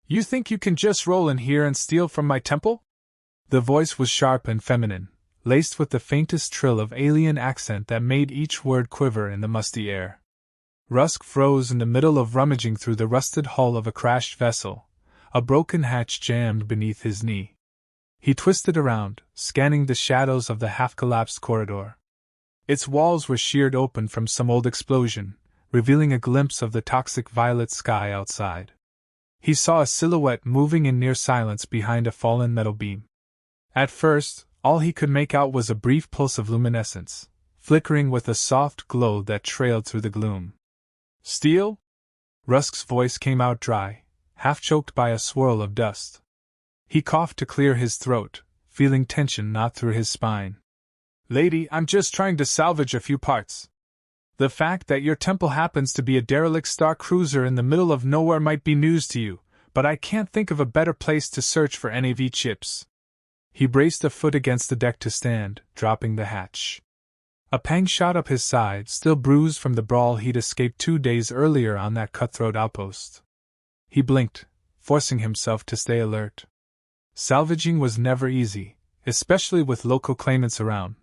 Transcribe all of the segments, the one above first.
You think you can just roll in here and steal from my temple? The voice was sharp and feminine, laced with the faintest trill of alien accent that made each word quiver in the musty air. Rusk froze in the middle of rummaging through the rusted hull of a crashed vessel, a broken hatch jammed beneath his knee. He twisted around, scanning the shadows of the half-collapsed corridor. Its walls were sheared open from some old explosion, revealing a glimpse of the toxic violet sky outside. He saw a silhouette moving in near silence behind a fallen metal beam. At first, all he could make out was a brief pulse of luminescence, flickering with a soft glow that trailed through the gloom. Steal? Rusk's voice came out dry, half-choked by a swirl of dust. He coughed to clear his throat, feeling tension knot through his spine. Lady, I'm just trying to salvage a few parts. The fact that your temple happens to be a derelict star cruiser in the middle of nowhere might be news to you, but I can't think of a better place to search for NAV chips. He braced a foot against the deck to stand, dropping the hatch. A pang shot up his side, still bruised from the brawl he'd escaped 2 days earlier on that cutthroat outpost. He blinked, forcing himself to stay alert. Salvaging was never easy, especially with local claimants around,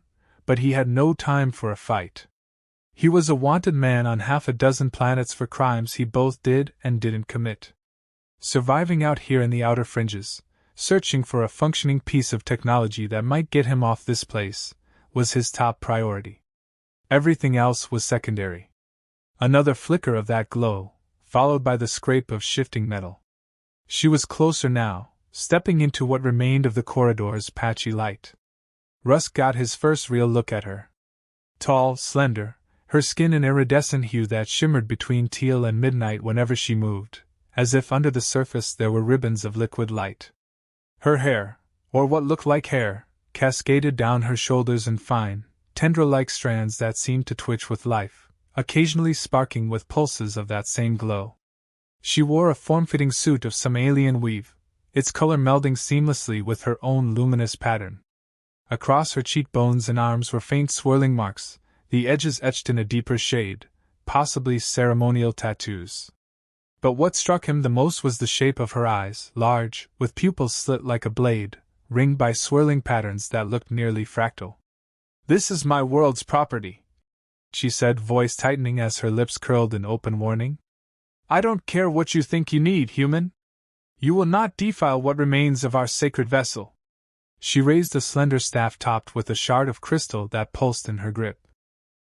but he had no time for a fight. He was a wanted man on 6 planets for crimes he both did and didn't commit. Surviving out here in the outer fringes, searching for a functioning piece of technology that might get him off this place, was his top priority. Everything else was secondary. Another flicker of that glow, followed by the scrape of shifting metal. She was closer now, stepping into what remained of the corridor's patchy light. Rusk got his first real look at her. Tall, slender, her skin an iridescent hue that shimmered between teal and midnight whenever she moved, as if under the surface there were ribbons of liquid light. Her hair, or what looked like hair, cascaded down her shoulders in fine, tendril-like strands that seemed to twitch with life, occasionally sparking with pulses of that same glow. She wore a form-fitting suit of some alien weave, its color melding seamlessly with her own luminous pattern. Across her cheekbones and arms were faint swirling marks, the edges etched in a deeper shade, possibly ceremonial tattoos. But what struck him the most was the shape of her eyes, large, with pupils slit like a blade, ringed by swirling patterns that looked nearly fractal. "This is my world's property," she said, voice tightening as her lips curled in open warning. "I don't care what you think you need, human. You will not defile what remains of our sacred vessel." She raised a slender staff topped with a shard of crystal that pulsed in her grip.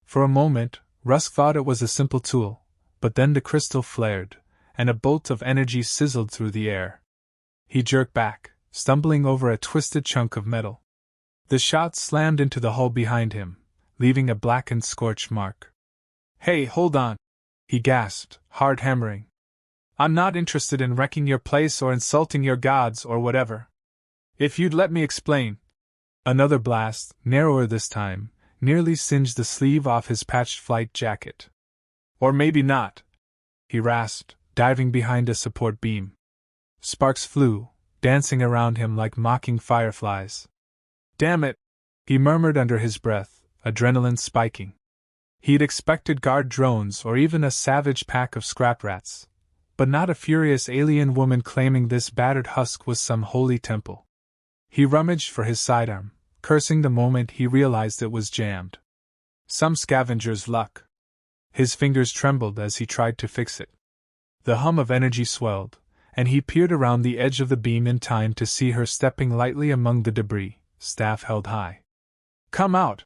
For a moment, Rusk thought it was a simple tool, but then the crystal flared, and a bolt of energy sizzled through the air. He jerked back, stumbling over a twisted chunk of metal. The shot slammed into the hull behind him, leaving a blackened scorch mark. "Hey, hold on," he gasped, hard hammering. "I'm not interested in wrecking your place or insulting your gods or whatever. If you'd let me explain." Another blast, narrower this time, nearly singed the sleeve off his patched flight jacket. "Or maybe not," he rasped, diving behind a support beam. Sparks flew, dancing around him like mocking fireflies. "Damn it," he murmured under his breath, adrenaline spiking. He'd expected guard drones or even a savage pack of scrap rats, but not a furious alien woman claiming this battered husk was some holy temple. He rummaged for his sidearm, cursing the moment he realized it was jammed. Some scavenger's luck. His fingers trembled as he tried to fix it. The hum of energy swelled, and he peered around the edge of the beam in time to see her stepping lightly among the debris, staff held high. "Come out,"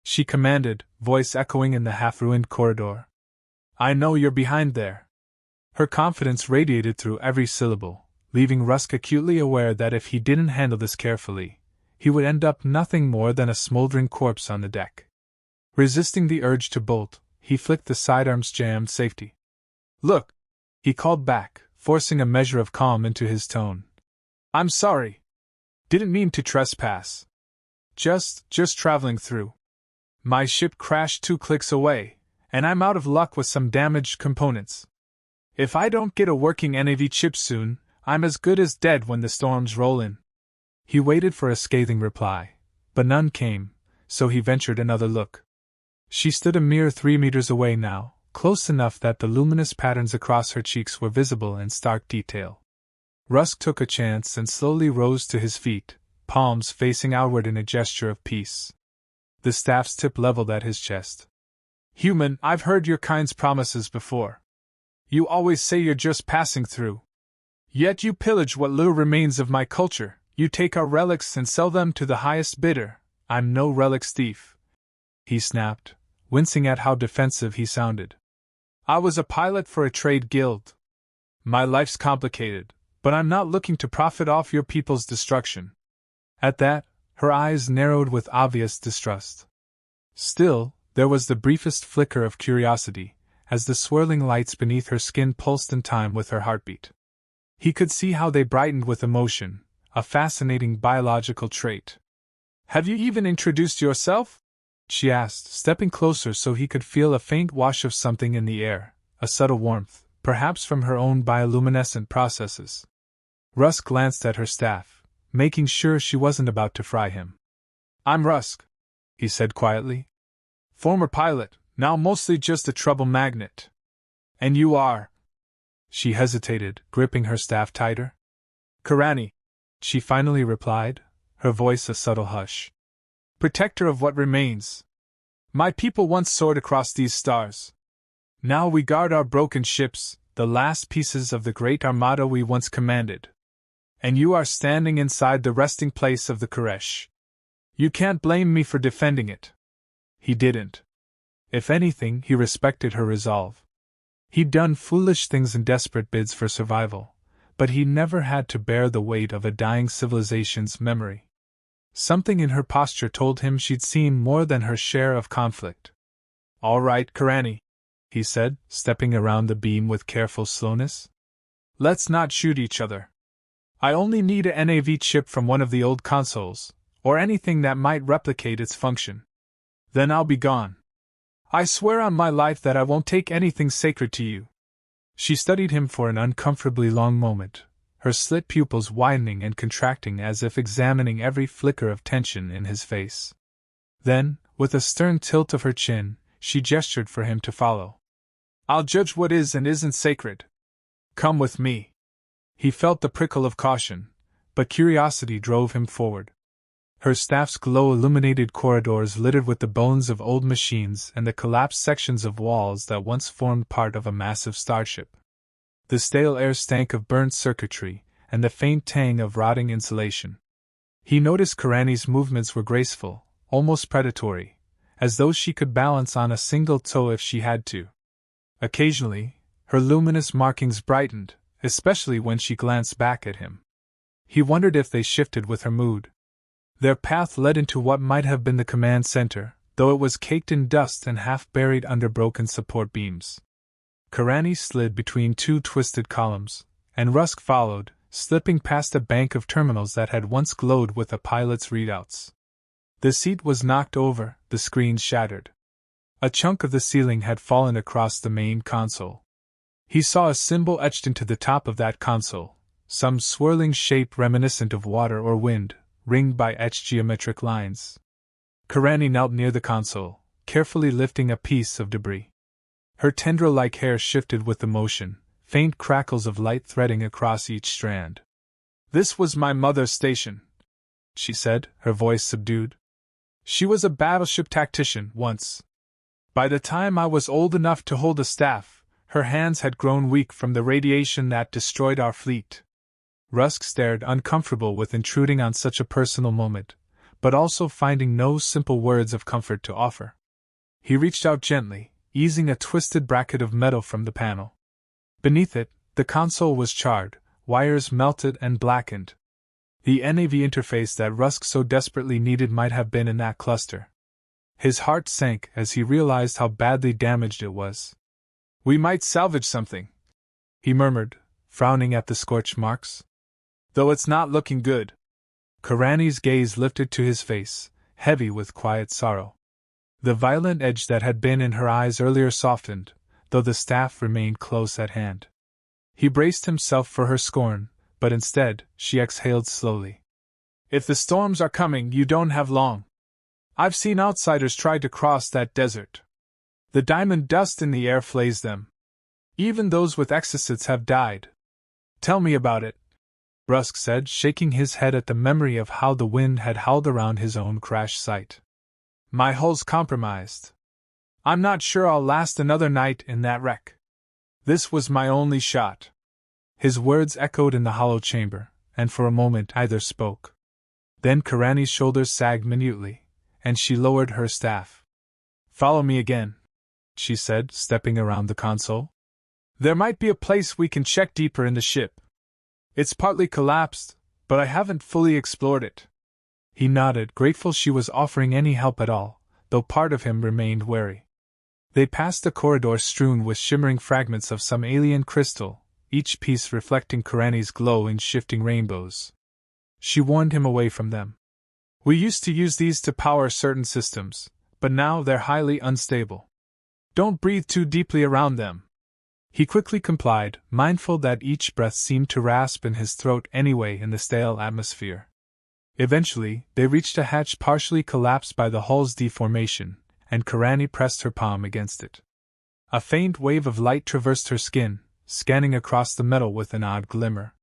she commanded, voice echoing in the half-ruined corridor. "I know you're behind there." Her confidence radiated through every syllable, leaving Rusk acutely aware that if he didn't handle this carefully, he would end up nothing more than a smoldering corpse on the deck. Resisting the urge to bolt, he flicked the sidearm's jammed safety. "Look," he called back, forcing a measure of calm into his tone. "I'm sorry. Didn't mean to trespass. Just traveling through. My ship crashed 2 clicks away, and I'm out of luck with some damaged components. If I don't get a working NAV chip soon, I'm as good as dead when the storms roll in." He waited for a scathing reply, but none came, so he ventured another look. She stood a mere 3 meters away now, close enough that the luminous patterns across her cheeks were visible in stark detail. Rusk took a chance and slowly rose to his feet, palms facing outward in a gesture of peace. The staff's tip leveled at his chest. Human, I've heard your kind's promises before. You always say you're just passing through. Yet you pillage what little remains of my culture, you take our relics and sell them to the highest bidder. I'm no relics thief, he snapped, wincing at how defensive he sounded. I was a pilot for a trade guild. My life's complicated, but I'm not looking to profit off your people's destruction. At that, her eyes narrowed with obvious distrust. Still, there was the briefest flicker of curiosity, as the swirling lights beneath her skin pulsed in time with her heartbeat. He could see how they brightened with emotion, a fascinating biological trait. Have you even introduced yourself? She asked, stepping closer so he could feel a faint wash of something in the air, a subtle warmth, perhaps from her own bioluminescent processes. Rusk glanced at her staff, making sure she wasn't about to fry him. I'm Rusk, he said quietly. Former pilot, now mostly just a trouble magnet. And you are? She hesitated, gripping her staff tighter. Karani, she finally replied, her voice a subtle hush. Protector of what remains. My people once soared across these stars. Now we guard our broken ships, the last pieces of the great armada we once commanded. And you are standing inside the resting place of the Koresh. You can't blame me for defending it. He didn't. If anything, he respected her resolve. He'd done foolish things in desperate bids for survival, but he never had to bear the weight of a dying civilization's memory. Something in her posture told him she'd seen more than her share of conflict. All right, Karani, he said, stepping around the beam with careful slowness. Let's not shoot each other. I only need a NAV chip from one of the old consoles, or anything that might replicate its function. Then I'll be gone. I swear on my life that I won't take anything sacred to you. She studied him for an uncomfortably long moment, her slit pupils widening and contracting as if examining every flicker of tension in his face. Then, with a stern tilt of her chin, she gestured for him to follow. I'll judge what is and isn't sacred. Come with me. He felt the prickle of caution, but curiosity drove him forward. Her staff's glow-illuminated corridors littered with the bones of old machines and the collapsed sections of walls that once formed part of a massive starship. The stale air stank of burnt circuitry, and the faint tang of rotting insulation. He noticed Karani's movements were graceful, almost predatory, as though she could balance on a single toe if she had to. Occasionally, her luminous markings brightened, especially when she glanced back at him. He wondered if they shifted with her mood. Their path led into what might have been the command center, though it was caked in dust and half buried under broken support beams. Karani slid between two twisted columns, and Rusk followed, slipping past a bank of terminals that had once glowed with a pilot's readouts. The seat was knocked over, the screen shattered. A chunk of the ceiling had fallen across the main console. He saw a symbol etched into the top of that console, some swirling shape reminiscent of water or wind, ringed by etched geometric lines. Karani knelt near the console, carefully lifting a piece of debris. Her tendril-like hair shifted with the motion, faint crackles of light threading across each strand. This was my mother's station, she said, her voice subdued. She was a battleship tactician once. By the time I was old enough to hold a staff, her hands had grown weak from the radiation that destroyed our fleet. Rusk stared, uncomfortable with intruding on such a personal moment, but also finding no simple words of comfort to offer. He reached out gently, easing a twisted bracket of metal from the panel. Beneath it, the console was charred, wires melted and blackened. The NAV interface that Rusk so desperately needed might have been in that cluster. His heart sank as he realized how badly damaged it was. We might salvage something, he murmured, frowning at the scorch marks. Though it's not looking good. Karani's gaze lifted to his face, heavy with quiet sorrow. The violent edge that had been in her eyes earlier softened, though the staff remained close at hand. He braced himself for her scorn, but instead, she exhaled slowly. If the storms are coming, you don't have long. I've seen outsiders try to cross that desert. The diamond dust in the air flays them. Even those with exocets have died. Tell me about it. Rusk said, shaking his head at the memory of how the wind had howled around his own crash site. My hull's compromised. I'm not sure I'll last another night in that wreck. This was my only shot. His words echoed in the hollow chamber, and for a moment neither spoke. Then Karani's shoulders sagged minutely, and she lowered her staff. Follow me again, she said, stepping around the console. There might be a place we can check deeper in the ship. It's partly collapsed, but I haven't fully explored it. He nodded, grateful she was offering any help at all, though part of him remained wary. They passed a corridor strewn with shimmering fragments of some alien crystal, each piece reflecting Karani's glow in shifting rainbows. She warned him away from them. We used to use these to power certain systems, but now they're highly unstable. Don't breathe too deeply around them. He quickly complied, mindful that each breath seemed to rasp in his throat anyway in the stale atmosphere. Eventually, they reached a hatch partially collapsed by the hull's deformation, and Karani pressed her palm against it. A faint wave of light traversed her skin, scanning across the metal with an odd glimmer.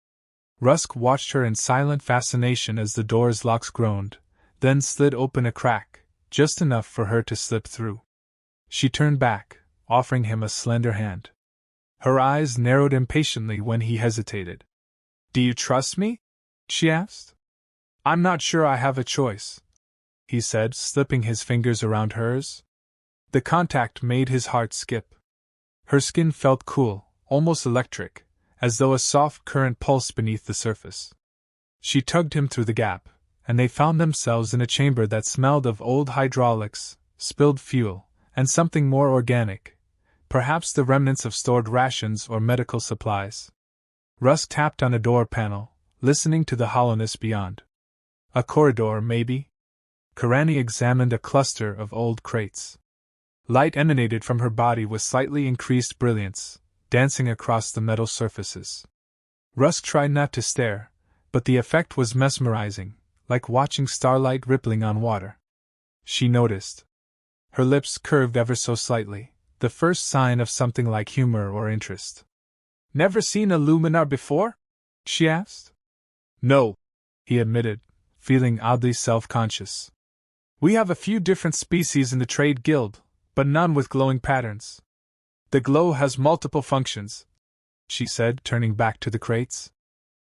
Rusk watched her in silent fascination as the door's locks groaned, then slid open a crack, just enough for her to slip through. She turned back, offering him a slender hand. Her eyes narrowed impatiently when he hesitated. Do you trust me? She asked. I'm not sure I have a choice, he said, slipping his fingers around hers. The contact made his heart skip. Her skin felt cool, almost electric, as though a soft current pulsed beneath the surface. She tugged him through the gap, and they found themselves in a chamber that smelled of old hydraulics, spilled fuel, and something more organic, perhaps the remnants of stored rations or medical supplies. Rusk tapped on a door panel, listening to the hollowness beyond. A corridor, maybe? Karani examined a cluster of old crates. Light emanated from her body with slightly increased brilliance, dancing across the metal surfaces. Rusk tried not to stare, but the effect was mesmerizing, like watching starlight rippling on water. She noticed. Her lips curved ever so slightly, the first sign of something like humor or interest. Never seen a luminar before? She asked. No, he admitted, feeling oddly self-conscious. We have a few different species in the Trade Guild, but none with glowing patterns. The glow has multiple functions, she said, turning back to the crates.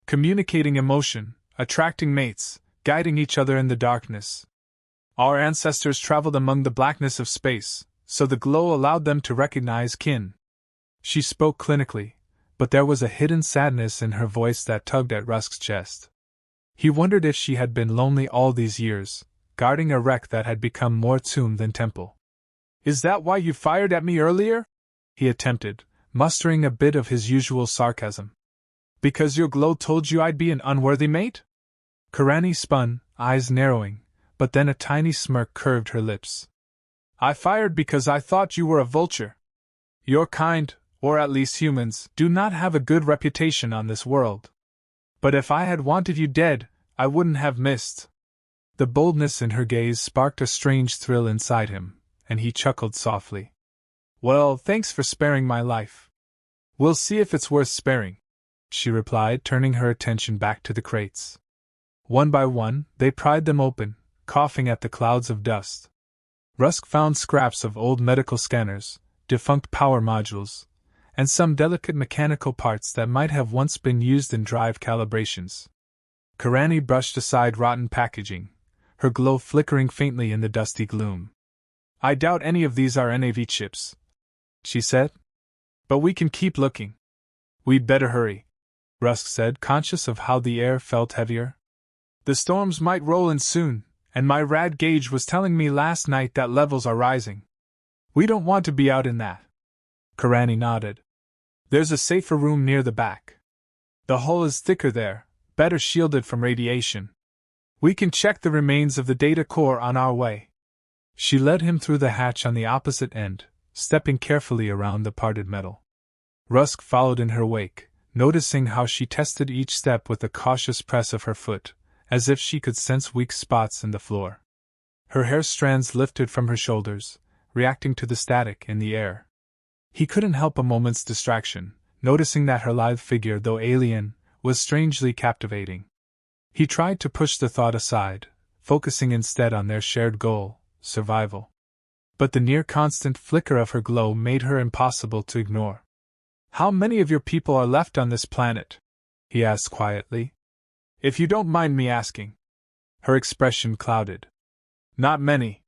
Communicating emotion, attracting mates, guiding each other in the darkness. Our ancestors traveled among the blackness of space, so the glow allowed them to recognize kin. She spoke clinically, but there was a hidden sadness in her voice that tugged at Rusk's chest. He wondered if she had been lonely all these years, guarding a wreck that had become more tomb than temple. Is that why you fired at me earlier? He attempted, mustering a bit of his usual sarcasm. Because your glow told you I'd be an unworthy mate? Karani spun, eyes narrowing, but then a tiny smirk curved her lips. I fired because I thought you were a vulture. Your kind, or at least humans, do not have a good reputation on this world. But if I had wanted you dead, I wouldn't have missed. The boldness in her gaze sparked a strange thrill inside him, and he chuckled softly. Well, thanks for sparing my life. We'll see if it's worth sparing, she replied, turning her attention back to the crates. One by one, they pried them open, coughing at the clouds of dust. Rusk found scraps of old medical scanners, defunct power modules, and some delicate mechanical parts that might have once been used in drive calibrations. Karani brushed aside rotten packaging, her glow flickering faintly in the dusty gloom. I doubt any of these are NAV chips, she said. But we can keep looking. We'd better hurry, Rusk said, conscious of how the air felt heavier. The storms might roll in soon, and my rad gauge was telling me last night that levels are rising. We don't want to be out in that. Karani nodded. There's a safer room near the back. The hull is thicker there, better shielded from radiation. We can check the remains of the data core on our way. She led him through the hatch on the opposite end, stepping carefully around the parted metal. Rusk followed in her wake, noticing how she tested each step with a cautious press of her foot, as if she could sense weak spots in the floor. Her hair strands lifted from her shoulders, reacting to the static in the air. He couldn't help a moment's distraction, noticing that her lithe figure, though alien, was strangely captivating. He tried to push the thought aside, focusing instead on their shared goal, survival. But the near-constant flicker of her glow made her impossible to ignore. "How many of your people are left on this planet?" he asked quietly. "If you don't mind me asking." Her expression clouded. "Not many.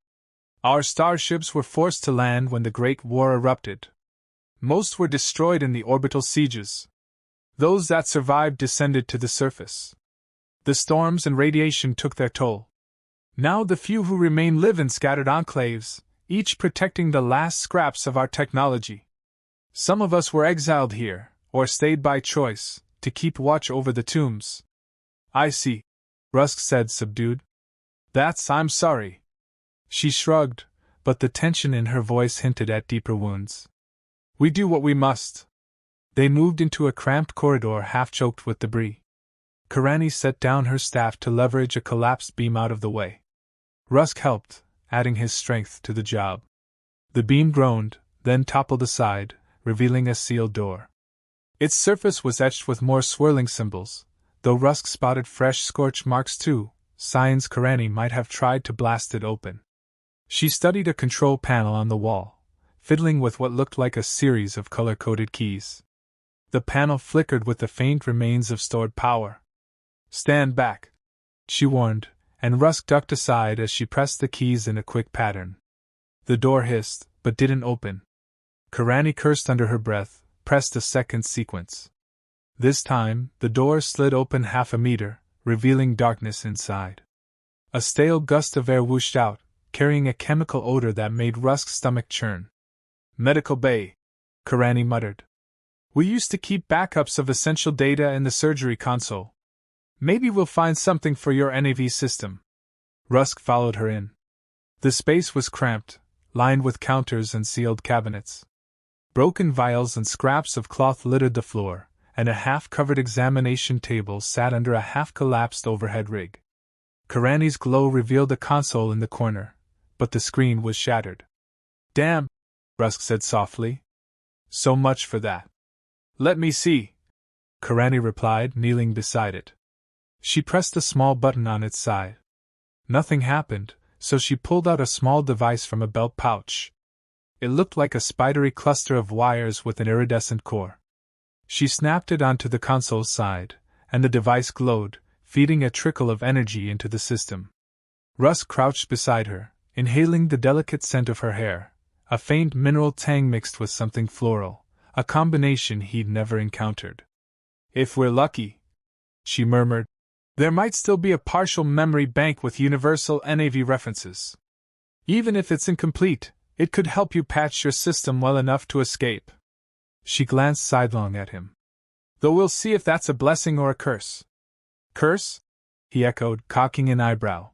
Our starships were forced to land when the Great War erupted. Most were destroyed in the orbital sieges. Those that survived descended to the surface. The storms and radiation took their toll. Now the few who remain live in scattered enclaves, each protecting the last scraps of our technology. Some of us were exiled here, or stayed by choice, to keep watch over the tombs." "I see," Rusk said, subdued. I'm sorry." She shrugged, but the tension in her voice hinted at deeper wounds. "We do what we must." They moved into a cramped corridor half-choked with debris. Karani set down her staff to leverage a collapsed beam out of the way. Rusk helped, adding his strength to the job. The beam groaned, then toppled aside, revealing a sealed door. Its surface was etched with more swirling symbols, though Rusk spotted fresh scorch marks too, signs Karani might have tried to blast it open. She studied a control panel on the wall, fiddling with what looked like a series of color-coded keys. The panel flickered with the faint remains of stored power. "Stand back," she warned, and Rusk ducked aside as she pressed the keys in a quick pattern. The door hissed, but didn't open. Karani cursed under her breath, pressed a second sequence. This time, the door slid open half a meter, revealing darkness inside. A stale gust of air whooshed out, carrying a chemical odor that made Rusk's stomach churn. "Medical bay," Karani muttered. "We used to keep backups of essential data in the surgery console. Maybe we'll find something for your NAV system." Rusk followed her in. The space was cramped, lined with counters and sealed cabinets. Broken vials and scraps of cloth littered the floor, and a half-covered examination table sat under a half-collapsed overhead rig. Karani's glow revealed a console in the corner, but the screen was shattered. "Damn," Rusk said softly. "So much for that." "Let me see," Karani replied, kneeling beside it. She pressed a small button on its side. Nothing happened, so she pulled out a small device from a belt pouch. It looked like a spidery cluster of wires with an iridescent core. She snapped it onto the console's side, and the device glowed, feeding a trickle of energy into the system. Rusk crouched beside her, inhaling the delicate scent of her hair, a faint mineral tang mixed with something floral, a combination he'd never encountered. "If we're lucky," she murmured, "there might still be a partial memory bank with universal NAV references. Even if it's incomplete, it could help you patch your system well enough to escape." She glanced sidelong at him. "Though we'll see if that's a blessing or a curse." "Curse?" he echoed, cocking an eyebrow.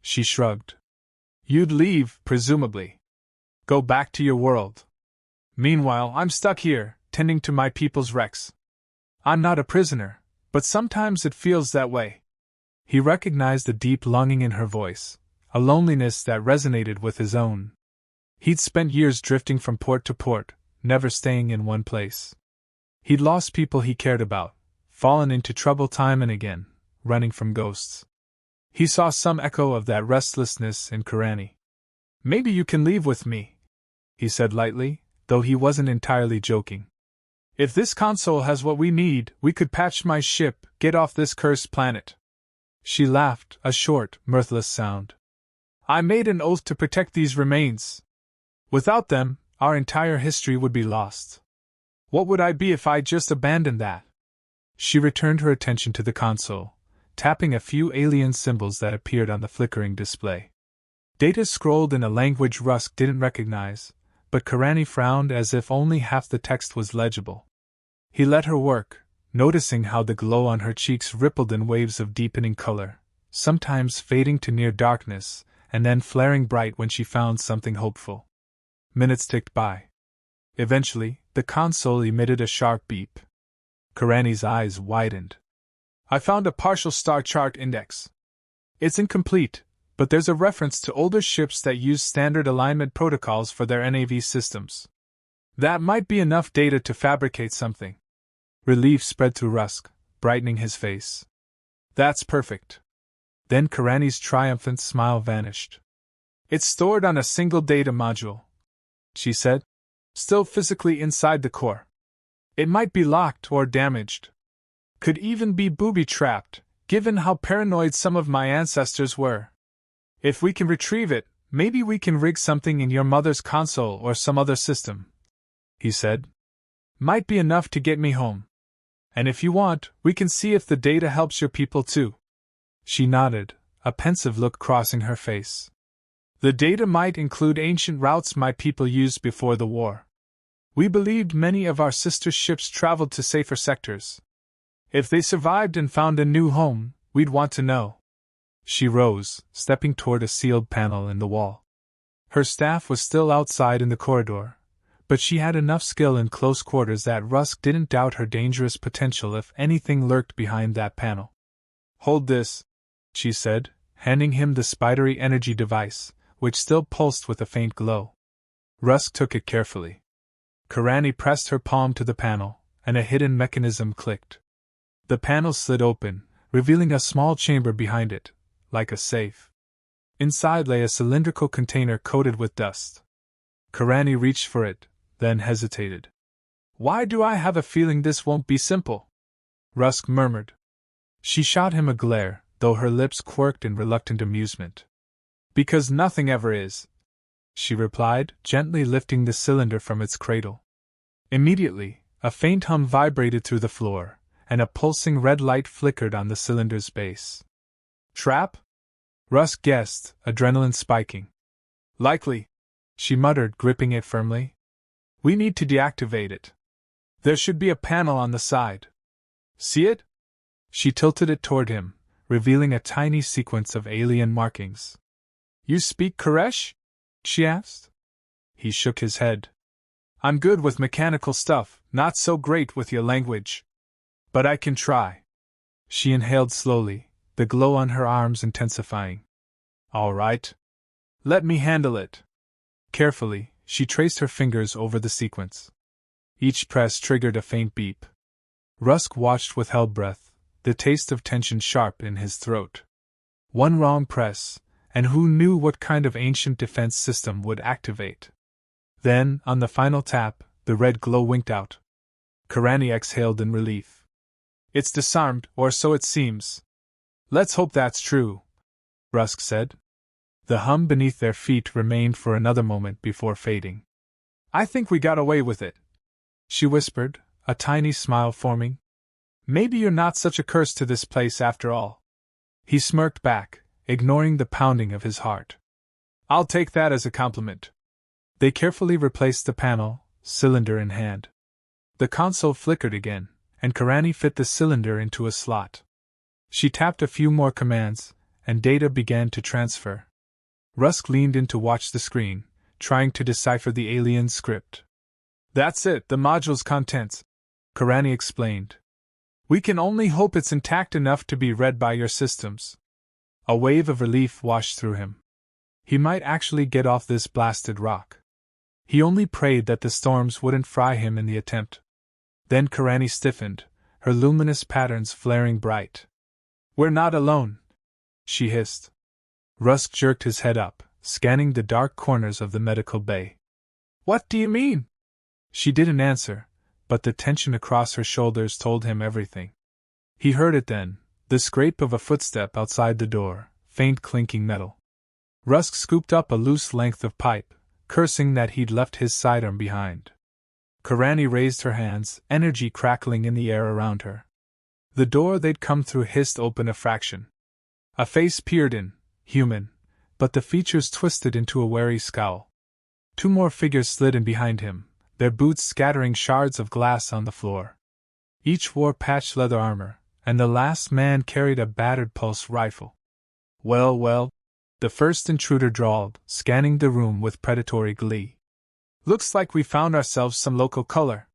She shrugged. "You'd leave, presumably. Go back to your world. Meanwhile, I'm stuck here, tending to my people's wrecks. I'm not a prisoner, but sometimes it feels that way." He recognized a deep longing in her voice, a loneliness that resonated with his own. He'd spent years drifting from port to port, never staying in one place. He'd lost people he cared about, fallen into trouble time and again, running from ghosts. He saw some echo of that restlessness in Karani. "Maybe you can leave with me," he said lightly, though he wasn't entirely joking. "If this console has what we need, we could patch my ship, get off this cursed planet." She laughed, a short, mirthless sound. "I made an oath to protect these remains. Without them, our entire history would be lost. What would I be if I just abandoned that?" She returned her attention to the console, tapping a few alien symbols that appeared on the flickering display. Data scrolled in a language Rusk didn't recognize, but Karani frowned as if only half the text was legible. He let her work, noticing how the glow on her cheeks rippled in waves of deepening color, sometimes fading to near darkness, and then flaring bright when she found something hopeful. Minutes ticked by. Eventually, the console emitted a sharp beep. Karani's eyes widened. "I found a partial star chart index. It's incomplete, but there's a reference to older ships that use standard alignment protocols for their NAV systems. That might be enough data to fabricate something." Relief spread through Rusk, brightening his face. That's perfect. Then Karani's triumphant smile vanished. It's stored on a single data module, she said, still physically inside the core. It might be locked or damaged. Could even be booby-trapped, given how paranoid some of my ancestors were. If we can retrieve it, maybe we can rig something in your mother's console or some other system, he said. Might be enough to get me home. And if you want, we can see if the data helps your people too. She nodded, a pensive look crossing her face. The data might include ancient routes my people used before the war. We believed many of our sister ships traveled to safer sectors. If they survived and found a new home, we'd want to know. She rose, stepping toward a sealed panel in the wall. Her staff was still outside in the corridor, but she had enough skill in close quarters that Rusk didn't doubt her dangerous potential if anything lurked behind that panel. Hold this, she said, handing him the spidery energy device, which still pulsed with a faint glow. Rusk took it carefully. Karani pressed her palm to the panel, and a hidden mechanism clicked. The panel slid open, revealing a small chamber behind it, like a safe. Inside lay a cylindrical container coated with dust. Karani reached for it, then hesitated. Why do I have a feeling this won't be simple? Rusk murmured. She shot him a glare, though her lips quirked in reluctant amusement. Because nothing ever is, she replied, gently lifting the cylinder from its cradle. Immediately, a faint hum vibrated through the floor, and a pulsing red light flickered on the cylinder's base. Trap? Rusk guessed, adrenaline spiking. Likely, she muttered, gripping it firmly. We need to deactivate it. There should be a panel on the side. See it? She tilted it toward him, revealing a tiny sequence of alien markings. You speak Koresh? She asked. He shook his head. I'm good with mechanical stuff, not so great with your language. But I can try. She inhaled slowly, the glow on her arms intensifying. All right. Let me handle it. Carefully, she traced her fingers over the sequence. Each press triggered a faint beep. Rusk watched with held breath, the taste of tension sharp in his throat. One wrong press, and who knew what kind of ancient defense system would activate? Then, on the final tap, the red glow winked out. Karani exhaled in relief. It's disarmed, or so it seems. Let's hope that's true, Rusk said. The hum beneath their feet remained for another moment before fading. I think we got away with it, she whispered, a tiny smile forming. Maybe you're not such a curse to this place after all. He smirked back, ignoring the pounding of his heart. I'll take that as a compliment. They carefully replaced the panel, cylinder in hand. The console flickered again, and Karani fit the cylinder into a slot. She tapped a few more commands, and data began to transfer. Rusk leaned in to watch the screen, trying to decipher the alien script. That's it, the module's contents, Karani explained. We can only hope it's intact enough to be read by your systems. A wave of relief washed through him. He might actually get off this blasted rock. He only prayed that the storms wouldn't fry him in the attempt. Then Karani stiffened, her luminous patterns flaring bright. We're not alone, she hissed. Rusk jerked his head up, scanning the dark corners of the medical bay. What do you mean? She didn't answer, but the tension across her shoulders told him everything. He heard it then, the scrape of a footstep outside the door, faint clinking metal. Rusk scooped up a loose length of pipe, cursing that he'd left his sidearm behind. Karani raised her hands, energy crackling in the air around her. The door they'd come through hissed open a fraction. A face peered in, human, but the features twisted into a wary scowl. Two more figures slid in behind him, their boots scattering shards of glass on the floor. Each wore patched leather armor, and the last man carried a battered pulse rifle. Well, the first intruder drawled, scanning the room with predatory glee. Looks like we found ourselves some local color.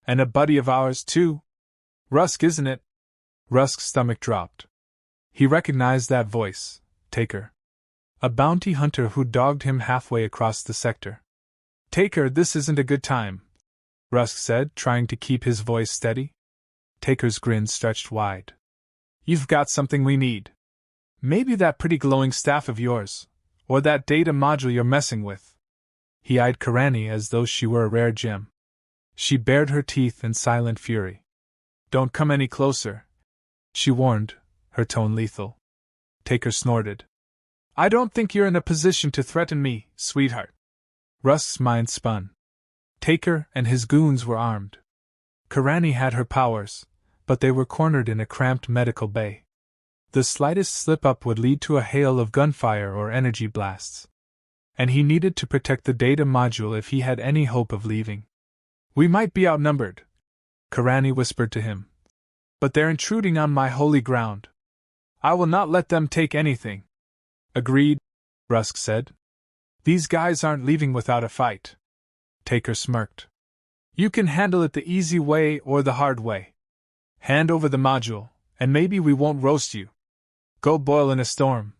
And a buddy of ours, too. Rusk, isn't it? Rusk's stomach dropped. He recognized that voice, Taker. A bounty hunter who dogged him halfway across the sector. Taker, this isn't a good time, Rusk said, trying to keep his voice steady. Taker's grin stretched wide. You've got something we need. Maybe that pretty glowing staff of yours, or that data module you're messing with. He eyed Karani as though she were a rare gem. She bared her teeth in silent fury. Don't come any closer, she warned, her tone lethal. Taker snorted. I don't think you're in a position to threaten me, sweetheart. Rusk's mind spun. Taker and his goons were armed. Karani had her powers, but they were cornered in a cramped medical bay. The slightest slip-up would lead to a hail of gunfire or energy blasts. And he needed to protect the data module if he had any hope of leaving. We might be outnumbered, Karani whispered to him. But they're intruding on my holy ground. I will not let them take anything. Agreed, Rusk said. These guys aren't leaving without a fight. Taker smirked. You can handle it the easy way or the hard way. Hand over the module, and maybe we won't roast you. Go boil in a storm,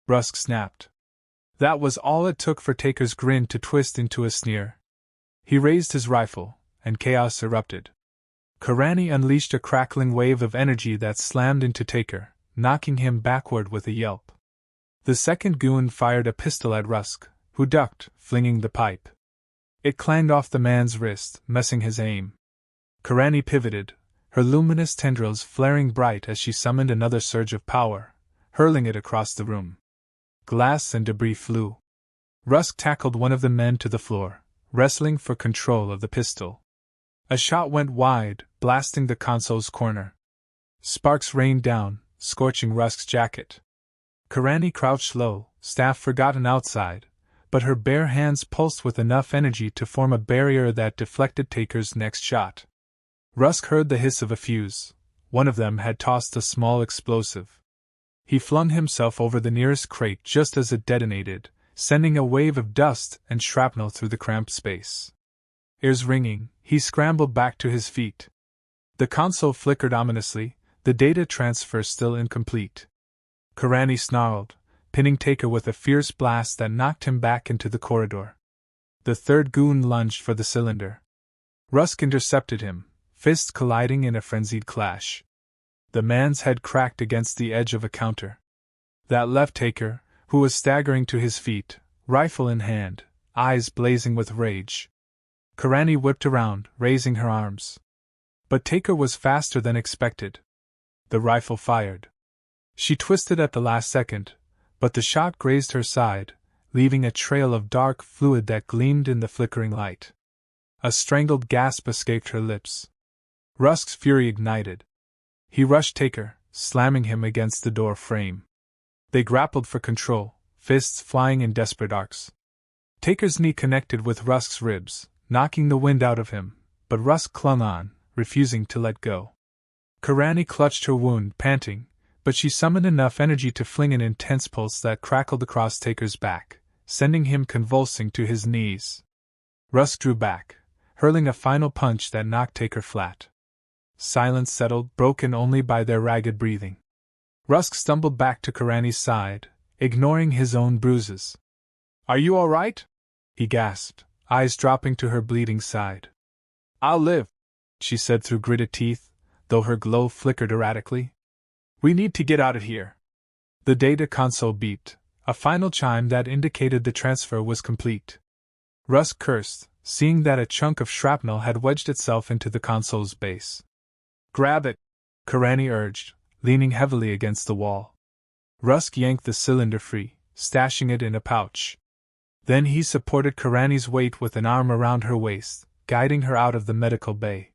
Rusk snapped. That was all it took for Taker's grin to twist into a sneer. He raised his rifle, and chaos erupted. Karani unleashed a crackling wave of energy that slammed into Taker, knocking him backward with a yelp. The second goon fired a pistol at Rusk, who ducked, flinging the pipe. It clanged off the man's wrist, messing his aim. Karani pivoted, her luminous tendrils flaring bright as she summoned another surge of power, hurling it across the room. Glass and debris flew. Rusk tackled one of the men to the floor, wrestling for control of the pistol. A shot went wide, blasting the console's corner. Sparks rained down, scorching Rusk's jacket. Karani crouched low, staff forgotten outside, but her bare hands pulsed with enough energy to form a barrier that deflected Taker's next shot. Rusk heard the hiss of a fuse. One of them had tossed a small explosive. He flung himself over the nearest crate just as it detonated, sending a wave of dust and shrapnel through the cramped space. Ears ringing, he scrambled back to his feet. The console flickered ominously, the data transfer still incomplete. Karani snarled, pinning Taker with a fierce blast that knocked him back into the corridor. The third goon lunged for the cylinder. Rusk intercepted him, fists colliding in a frenzied clash. The man's head cracked against the edge of a counter. That left Taker, who was staggering to his feet, rifle in hand, eyes blazing with rage. Karani whipped around, raising her arms. But Taker was faster than expected. The rifle fired. She twisted at the last second, but the shot grazed her side, leaving a trail of dark fluid that gleamed in the flickering light. A strangled gasp escaped her lips. Rusk's fury ignited. He rushed Taker, slamming him against the door frame. They grappled for control, fists flying in desperate arcs. Taker's knee connected with Rusk's ribs, knocking the wind out of him, but Rusk clung on, refusing to let go. Karani clutched her wound, panting, but she summoned enough energy to fling an intense pulse that crackled across Taker's back, sending him convulsing to his knees. Rusk drew back, hurling a final punch that knocked Taker flat. Silence settled, broken only by their ragged breathing. Rusk stumbled back to Karani's side, ignoring his own bruises. Are you all right? He gasped, eyes dropping to her bleeding side. I'll live, she said through gritted teeth, though her glow flickered erratically. We need to get out of here. The data console beeped, a final chime that indicated the transfer was complete. Rusk cursed, seeing that a chunk of shrapnel had wedged itself into the console's base. Grab it, Karani urged, leaning heavily against the wall. Rusk yanked the cylinder free, stashing it in a pouch. Then he supported Karani's weight with an arm around her waist, guiding her out of the medical bay.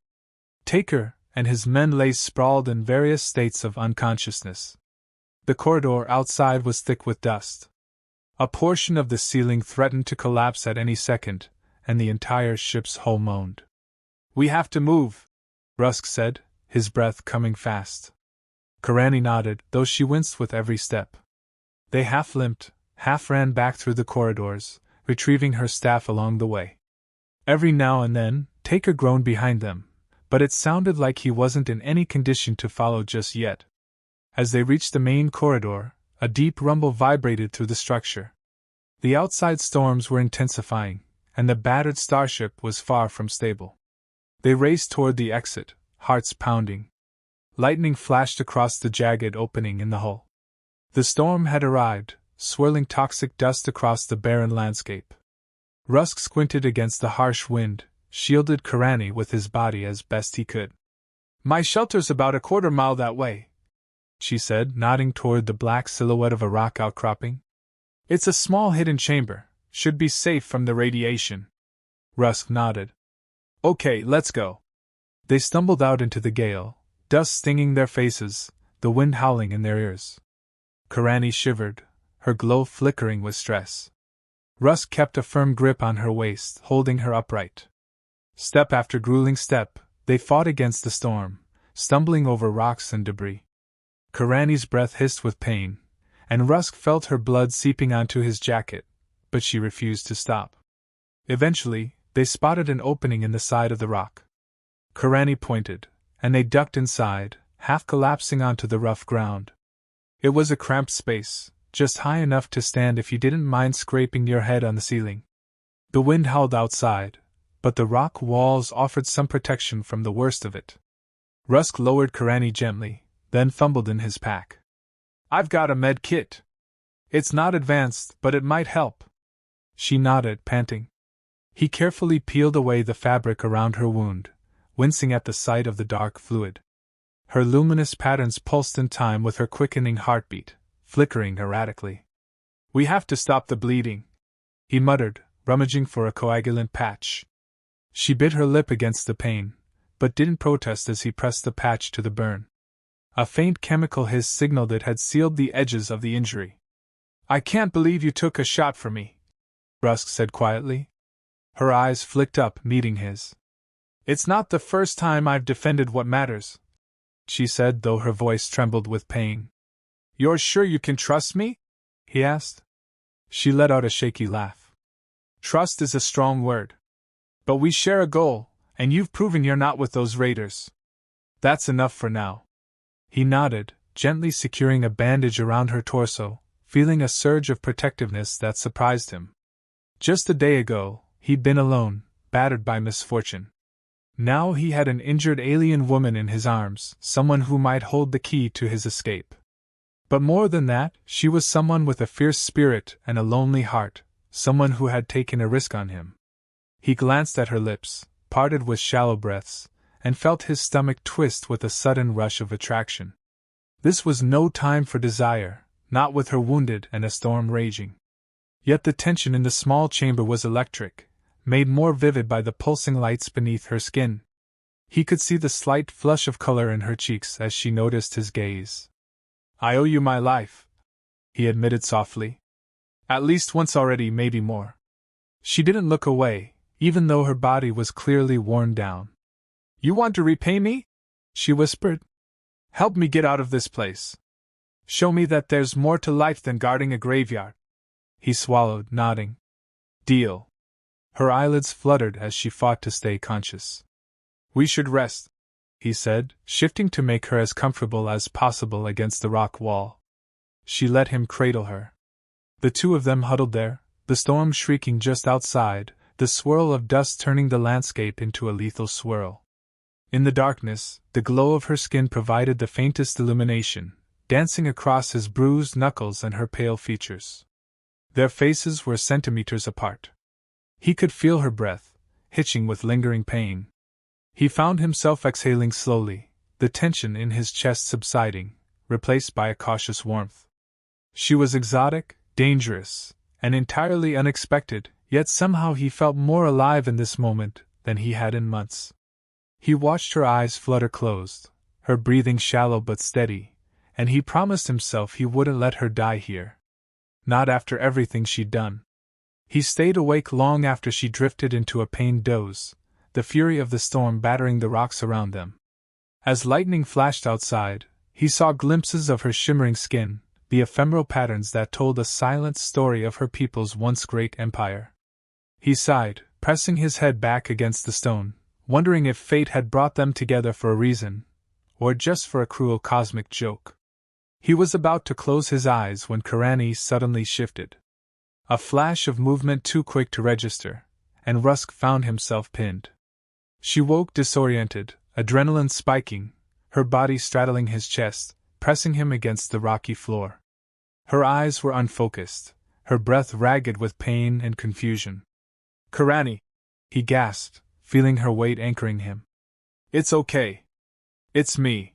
Taker and his men lay sprawled in various states of unconsciousness. The corridor outside was thick with dust. A portion of the ceiling threatened to collapse at any second, and the entire ship's hull moaned. We have to move, Rusk said, his breath coming fast. Karani nodded, though she winced with every step. They half limped, half ran back through the corridors, retrieving her staff along the way. Every now and then, Taker groaned behind them, but it sounded like he wasn't in any condition to follow just yet. As they reached the main corridor, a deep rumble vibrated through the structure. The outside storms were intensifying, and the battered starship was far from stable. They raced toward the exit, hearts pounding. Lightning flashed across the jagged opening in the hull. The storm had arrived, swirling toxic dust across the barren landscape. Rusk squinted against the harsh wind, shielded Karani with his body as best he could. "My shelter's about a quarter-mile that way," she said, nodding toward the black silhouette of a rock outcropping. "It's a small hidden chamber, should be safe from the radiation." Rusk nodded. "Okay, let's go." They stumbled out into the gale, dust stinging their faces, the wind howling in their ears. Karani shivered, her glow flickering with stress. Rusk kept a firm grip on her waist, holding her upright. Step after grueling step, they fought against the storm, stumbling over rocks and debris. Karani's breath hissed with pain, and Rusk felt her blood seeping onto his jacket, but she refused to stop. Eventually, they spotted an opening in the side of the rock. Karani pointed, and they ducked inside, half collapsing onto the rough ground. It was a cramped space, just high enough to stand if you didn't mind scraping your head on the ceiling. The wind howled outside, but the rock walls offered some protection from the worst of it. Rusk lowered Karani gently, then fumbled in his pack. "I've got a med kit. It's not advanced, but it might help." She nodded, panting. He carefully peeled away the fabric around her wound, wincing at the sight of the dark fluid. Her luminous patterns pulsed in time with her quickening heartbeat, flickering erratically. "We have to stop the bleeding," he muttered, rummaging for a coagulant patch. She bit her lip against the pain, but didn't protest as he pressed the patch to the burn. A faint chemical hiss signaled it had sealed the edges of the injury. "I can't believe you took a shot for me," Rusk said quietly. Her eyes flicked up, meeting his. "It's not the first time I've defended what matters," she said, though her voice trembled with pain. "You're sure you can trust me?" he asked. She let out a shaky laugh. "Trust is a strong word. But we share a goal, and you've proven you're not with those raiders. That's enough for now." He nodded, gently securing a bandage around her torso, feeling a surge of protectiveness that surprised him. Just a day ago, he'd been alone, battered by misfortune. Now he had an injured alien woman in his arms, someone who might hold the key to his escape. But more than that, she was someone with a fierce spirit and a lonely heart, someone who had taken a risk on him. He glanced at her lips, parted with shallow breaths, and felt his stomach twist with a sudden rush of attraction. This was no time for desire, not with her wounded and a storm raging. Yet the tension in the small chamber was electric, made more vivid by the pulsing lights beneath her skin. He could see the slight flush of color in her cheeks as she noticed his gaze. "I owe you my life," he admitted softly. "At least once already, maybe more." She didn't look away, even though her body was clearly worn down. "You want to repay me?" she whispered. "Help me get out of this place. Show me that there's more to life than guarding a graveyard." He swallowed, nodding. "Deal." Her eyelids fluttered as she fought to stay conscious. "We should rest," he said, shifting to make her as comfortable as possible against the rock wall. She let him cradle her. The two of them huddled there, the storm shrieking just outside, the swirl of dust turning the landscape into a lethal swirl. In the darkness, the glow of her skin provided the faintest illumination, dancing across his bruised knuckles and her pale features. Their faces were centimeters apart. He could feel her breath, hitching with lingering pain. He found himself exhaling slowly, the tension in his chest subsiding, replaced by a cautious warmth. She was exotic, dangerous, and entirely unexpected, yet somehow he felt more alive in this moment than he had in months. He watched her eyes flutter closed, her breathing shallow but steady, and he promised himself he wouldn't let her die here. Not after everything she'd done. He stayed awake long after she drifted into a pained doze, the fury of the storm battering the rocks around them. As lightning flashed outside, he saw glimpses of her shimmering skin, the ephemeral patterns that told a silent story of her people's once great empire. He sighed, pressing his head back against the stone, wondering if fate had brought them together for a reason, or just for a cruel cosmic joke. He was about to close his eyes when Karani suddenly shifted. A flash of movement too quick to register, and Rusk found himself pinned. She woke disoriented, adrenaline spiking, her body straddling his chest, pressing him against the rocky floor. Her eyes were unfocused, her breath ragged with pain and confusion. "Karani!" he gasped, feeling her weight anchoring him. "It's okay. It's me."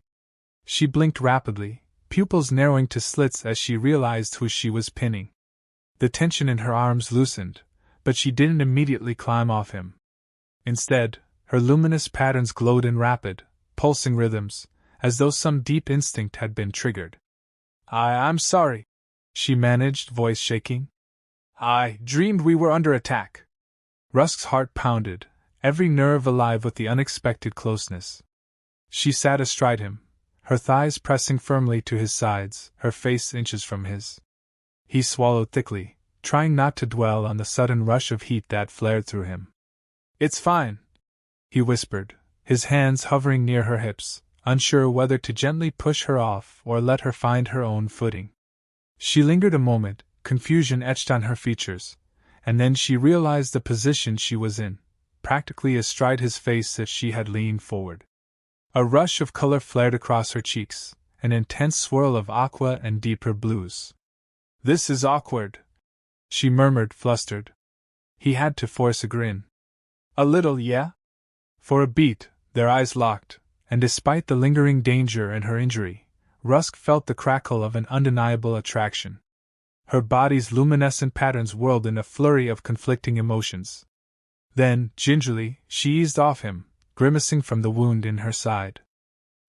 She blinked rapidly, pupils narrowing to slits as she realized who she was pinning. The tension in her arms loosened, but she didn't immediately climb off him. Instead, her luminous patterns glowed in rapid, pulsing rhythms, as though some deep instinct had been triggered. I'm sorry," she managed, voice shaking. "I dreamed we were under attack." Rusk's heart pounded, every nerve alive with the unexpected closeness. She sat astride him, her thighs pressing firmly to his sides, her face inches from his. He swallowed thickly, trying not to dwell on the sudden rush of heat that flared through him. "It's fine," he whispered, his hands hovering near her hips, unsure whether to gently push her off or let her find her own footing. She lingered a moment, confusion etched on her features, and then she realized the position she was in, practically astride his face as she had leaned forward. A rush of color flared across her cheeks, an intense swirl of aqua and deeper blues. "This is awkward," she murmured, flustered. He had to force a grin. "A little, yeah?" For a beat, their eyes locked, and despite the lingering danger and her injury, Rusk felt the crackle of an undeniable attraction. Her body's luminescent patterns whirled in a flurry of conflicting emotions. Then, gingerly, she eased off him, grimacing from the wound in her side.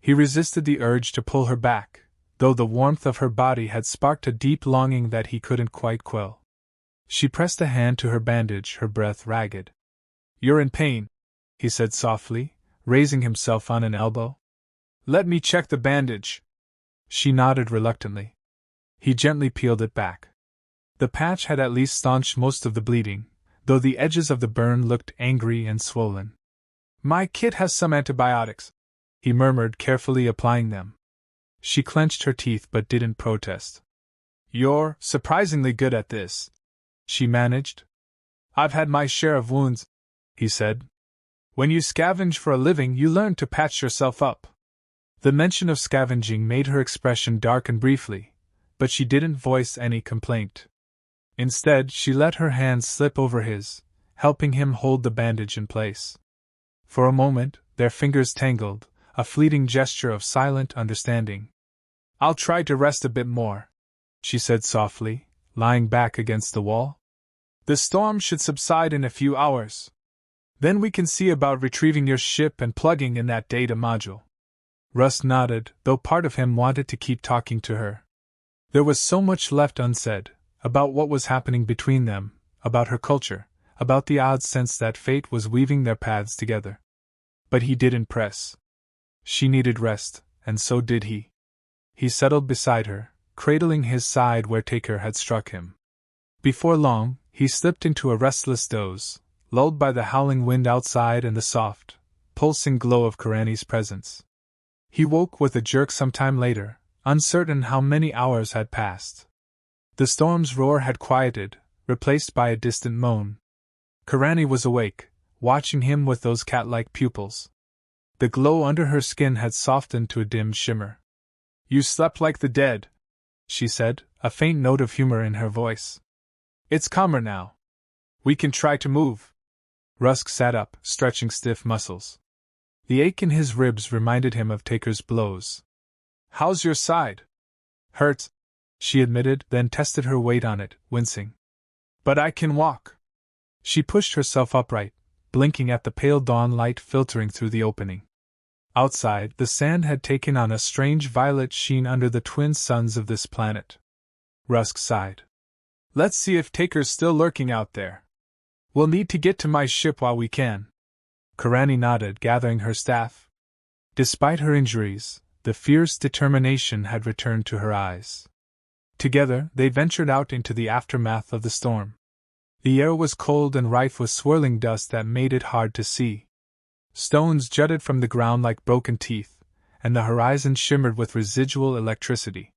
He resisted the urge to pull her back, though the warmth of her body had sparked a deep longing that he couldn't quite quell. She pressed a hand to her bandage, her breath ragged. "You're in pain," he said softly, raising himself on an elbow. "Let me check the bandage." She nodded reluctantly. He gently peeled it back. The patch had at least staunched most of the bleeding, though the edges of the burn looked angry and swollen. "My kit has some antibiotics," he murmured, carefully applying them. She clenched her teeth but didn't protest. "You're surprisingly good at this," she managed. "I've had my share of wounds," he said. "When you scavenge for a living, you learn to patch yourself up." The mention of scavenging made her expression darken briefly, but she didn't voice any complaint. Instead, she let her hands slip over his, helping him hold the bandage in place. For a moment, their fingers tangled, a fleeting gesture of silent understanding. "I'll try to rest a bit more," she said softly, lying back against the wall. "The storm should subside in a few hours. Then we can see about retrieving your ship and plugging in that data module." Rusk nodded, though part of him wanted to keep talking to her. There was so much left unsaid, about what was happening between them, about her culture, about the odd sense that fate was weaving their paths together. But he didn't press. She needed rest, and so did he. He settled beside her, cradling his side where Taker had struck him. Before long, he slipped into a restless doze, lulled by the howling wind outside and the soft, pulsing glow of Karani's presence. He woke with a jerk some time later, uncertain how many hours had passed. The storm's roar had quieted, replaced by a distant moan. Karani was awake, watching him with those cat-like pupils. The glow under her skin had softened to a dim shimmer. "You slept like the dead," she said, a faint note of humor in her voice. "It's calmer now. We can try to move." Rusk sat up, stretching stiff muscles. The ache in his ribs reminded him of Taker's blows. "How's your side?" "Hurts," she admitted, then tested her weight on it, wincing. "But I can walk." She pushed herself upright, blinking at the pale dawn light filtering through the opening. Outside, the sand had taken on a strange violet sheen under the twin suns of this planet. Rusk sighed. "Let's see if Taker's still lurking out there. We'll need to get to my ship while we can." Karani nodded, gathering her staff. Despite her injuries, the fierce determination had returned to her eyes. Together, they ventured out into the aftermath of the storm. The air was cold and rife with swirling dust that made it hard to see. Stones jutted from the ground like broken teeth, and the horizon shimmered with residual electricity.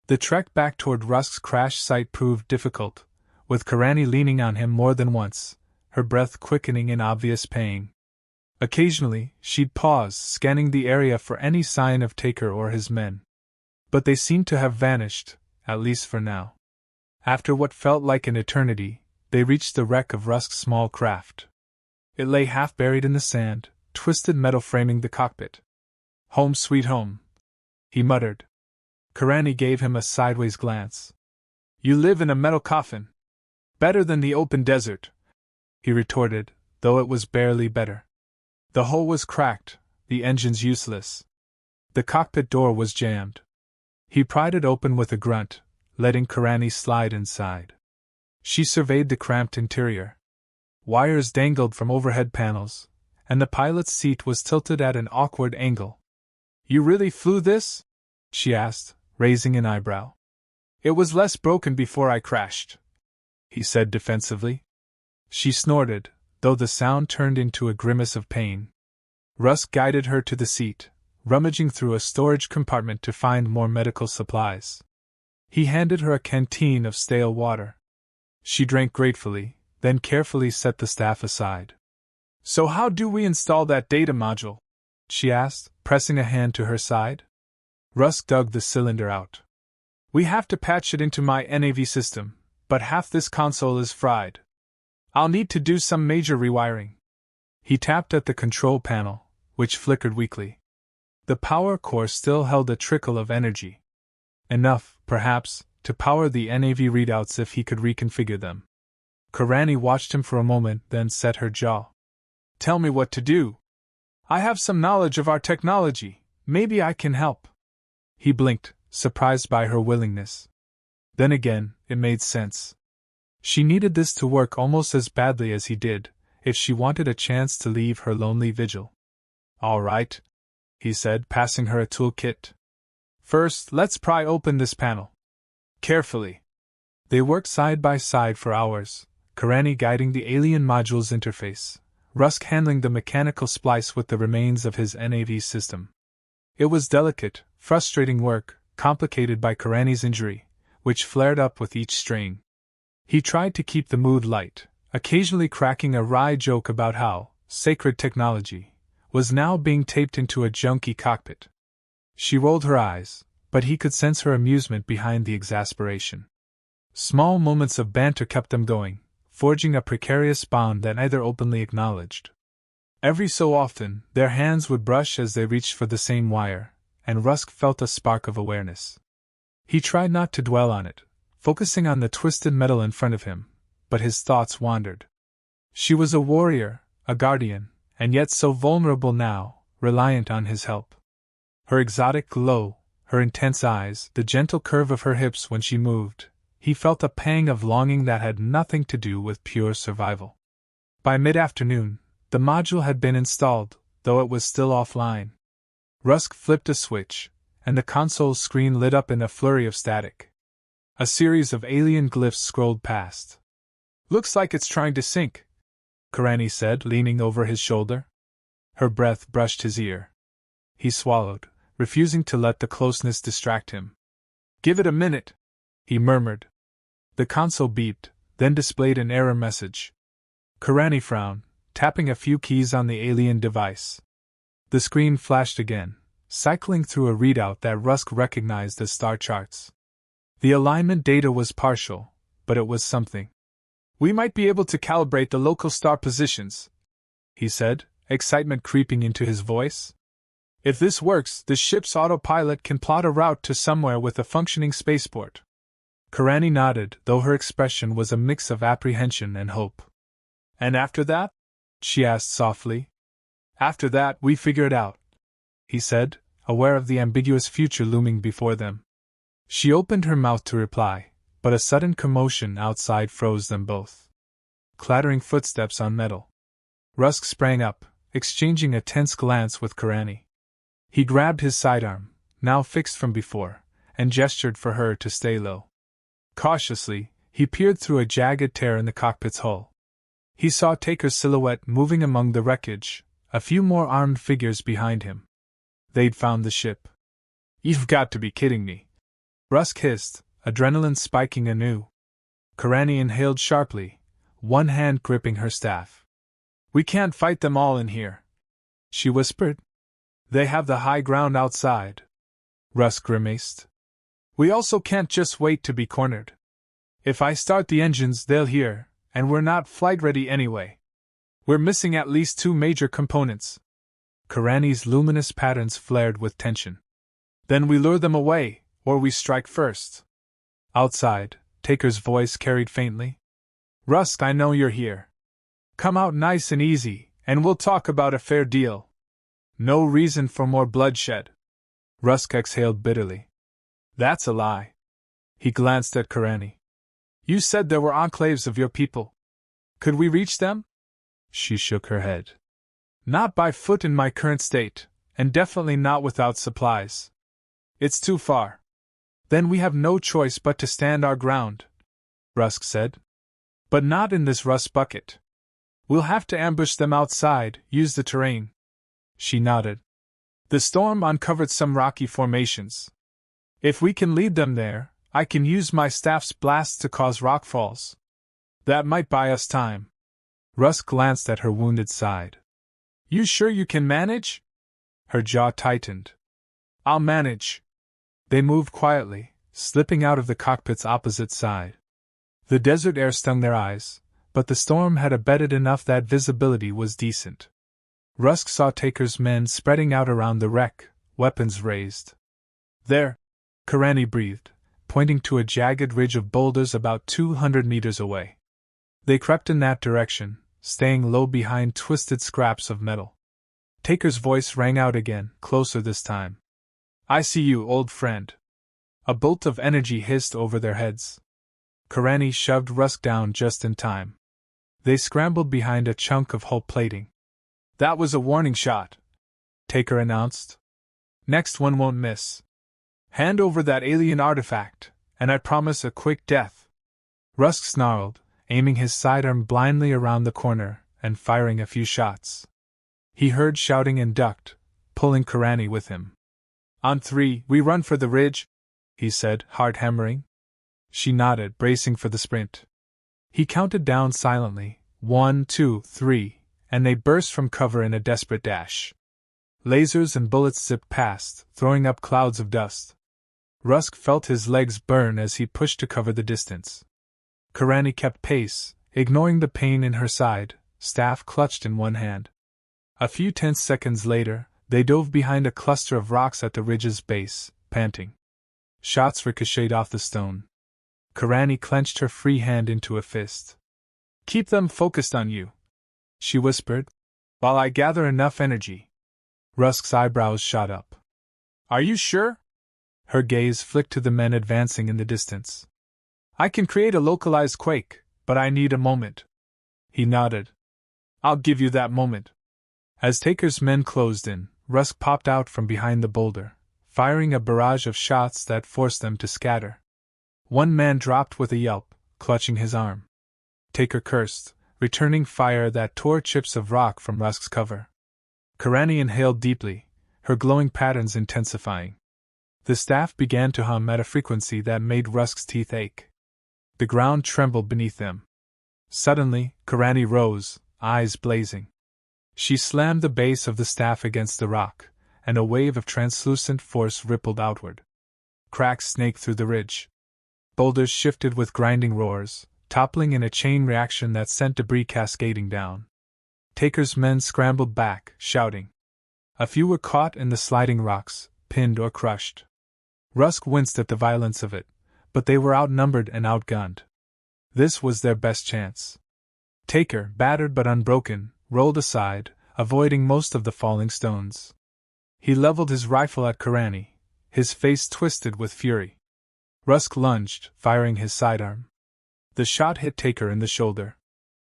The trek back toward Rusk's crash site proved difficult, with Karani leaning on him more than once, her breath quickening in obvious pain. Occasionally, she'd pause, scanning the area for any sign of Taker or his men. But they seemed to have vanished, at least for now. After what felt like an eternity, they reached the wreck of Rusk's small craft. It lay half buried in the sand, twisted metal framing the cockpit. "Home sweet home," he muttered. Karani gave him a sideways glance. "You live in a metal coffin. Better than the open desert," he retorted, though it was barely better. The hull was cracked, the engines useless. The cockpit door was jammed. He pried it open with a grunt, letting Karani slide inside. She surveyed the cramped interior. Wires dangled from overhead panels, and the pilot's seat was tilted at an awkward angle. "You really flew this?" she asked, raising an eyebrow. "It was less broken before I crashed," he said defensively. She snorted, though the sound turned into a grimace of pain. Rusk guided her to the seat, rummaging through a storage compartment to find more medical supplies. He handed her a canteen of stale water. She drank gratefully, then carefully set the staff aside. "So how do we install that data module?" she asked, pressing a hand to her side. Rusk dug the cylinder out. "We have to patch it into my NAV system, but half this console is fried. I'll need to do some major rewiring." He tapped at the control panel, which flickered weakly. The power core still held a trickle of energy. Enough, perhaps, to power the NAV readouts if he could reconfigure them. Karani watched him for a moment, then set her jaw. "Tell me what to do. I have some knowledge of our technology. Maybe I can help." He blinked, surprised by her willingness. Then again, it made sense. She needed this to work almost as badly as he did, if she wanted a chance to leave her lonely vigil. "All right," he said, passing her a toolkit. "First, let's pry open this panel. Carefully." They worked side by side for hours, Karani guiding the alien module's interface, Rusk handling the mechanical splice with the remains of his NAV system. It was delicate, frustrating work, complicated by Karani's injury, which flared up with each strain. He tried to keep the mood light, occasionally cracking a wry joke about how sacred technology was now being taped into a junky cockpit. She rolled her eyes, but he could sense her amusement behind the exasperation. Small moments of banter kept them going, forging a precarious bond that neither openly acknowledged. Every so often, their hands would brush as they reached for the same wire, and Rusk felt a spark of awareness. He tried not to dwell on it, focusing on the twisted metal in front of him, but his thoughts wandered. She was a warrior, a guardian, and yet so vulnerable now, reliant on his help. Her exotic glow, her intense eyes, the gentle curve of her hips when she moved, he felt a pang of longing that had nothing to do with pure survival. By mid-afternoon, the module had been installed, though it was still offline. Rusk flipped a switch, and the console's screen lit up in a flurry of static. A series of alien glyphs scrolled past. "Looks like it's trying to sync," Karani said, leaning over his shoulder. Her breath brushed his ear. He swallowed, refusing to let the closeness distract him. "Give it a minute," he murmured. The console beeped, then displayed an error message. Karani frowned, tapping a few keys on the alien device. The screen flashed again, cycling through a readout that Rusk recognized as star charts. The alignment data was partial, but it was something. "We might be able to calibrate the local star positions," he said, excitement creeping into his voice. "If this works, the ship's autopilot can plot a route to somewhere with a functioning spaceport." Karani nodded, though her expression was a mix of apprehension and hope. "And after that?" she asked softly. "After that, we figure it out," he said, aware of the ambiguous future looming before them. She opened her mouth to reply, but a sudden commotion outside froze them both. Clattering footsteps on metal. Rusk sprang up, exchanging a tense glance with Karani. He grabbed his sidearm, now fixed from before, and gestured for her to stay low. Cautiously, he peered through a jagged tear in the cockpit's hull. He saw Taker's silhouette moving among the wreckage, a few more armed figures behind him. They'd found the ship. "You've got to be kidding me," Rusk hissed, adrenaline spiking anew. Karani inhaled sharply, one hand gripping her staff. "We can't fight them all in here." she whispered. They have the high ground outside. Rusk grimaced. We also can't just wait to be cornered. If I start the engines, they'll hear, and we're not flight ready anyway. We're missing at least 2 major components. Karani's luminous patterns flared with tension. Then we lure them away, or we strike first. Outside, Taker's voice carried faintly. Rusk, I know you're here. Come out nice and easy, and we'll talk about a fair deal. No reason for more bloodshed. Rusk exhaled bitterly. That's a lie. He glanced at Karani. You said there were enclaves of your people. Could we reach them? She shook her head. Not by foot in my current state, and definitely not without supplies. It's too far. Then we have no choice but to stand our ground, Rusk said. But not in this rust bucket. We'll have to ambush them outside, use the terrain. She nodded. The storm uncovered some rocky formations. If we can lead them there, I can use my staff's blasts to cause rockfalls. That might buy us time. Rusk glanced at her wounded side. You sure you can manage? Her jaw tightened. I'll manage. They moved quietly, slipping out of the cockpit's opposite side. The desert air stung their eyes, but the storm had abated enough that visibility was decent. Rusk saw Taker's men spreading out around the wreck, weapons raised. There, Karani breathed, pointing to a jagged ridge of boulders about 200 meters away. They crept in that direction, staying low behind twisted scraps of metal. Taker's voice rang out again, closer this time. I see you, old friend. A bolt of energy hissed over their heads. Karani shoved Rusk down just in time. They scrambled behind a chunk of hull plating. That was a warning shot, Taker announced. Next one won't miss. Hand over that alien artifact, and I promise a quick death. Rusk snarled, aiming his sidearm blindly around the corner and firing a few shots. He heard shouting and ducked, pulling Karani with him. On 3, we run for the ridge, he said, heart hammering. She nodded, bracing for the sprint. He counted down silently, 1, 2, 3, and they burst from cover in a desperate dash. Lasers and bullets zipped past, throwing up clouds of dust. Rusk felt his legs burn as he pushed to cover the distance. Karani kept pace, ignoring the pain in her side, staff clutched in one hand. A few tense seconds later, they dove behind a cluster of rocks at the ridge's base, panting. Shots ricocheted off the stone. Karani clenched her free hand into a fist. Keep them focused on you, she whispered, while I gather enough energy. Rusk's eyebrows shot up. Are you sure? Her gaze flicked to the men advancing in the distance. I can create a localized quake, but I need a moment. He nodded. I'll give you that moment. As Taker's men closed in, Rusk popped out from behind the boulder, firing a barrage of shots that forced them to scatter. One man dropped with a yelp, clutching his arm. Taker cursed, returning fire that tore chips of rock from Rusk's cover. Karani inhaled deeply, her glowing patterns intensifying. The staff began to hum at a frequency that made Rusk's teeth ache. The ground trembled beneath them. Suddenly, Karani rose, eyes blazing. She slammed the base of the staff against the rock, and a wave of translucent force rippled outward. Cracks snaked through the ridge. Boulders shifted with grinding roars, toppling in a chain reaction that sent debris cascading down. Taker's men scrambled back, shouting. A few were caught in the sliding rocks, pinned or crushed. Rusk winced at the violence of it, but they were outnumbered and outgunned. This was their best chance. Taker, battered but unbroken, rolled aside, avoiding most of the falling stones. He leveled his rifle at Karani, his face twisted with fury. Rusk lunged, firing his sidearm. The shot hit Taker in the shoulder.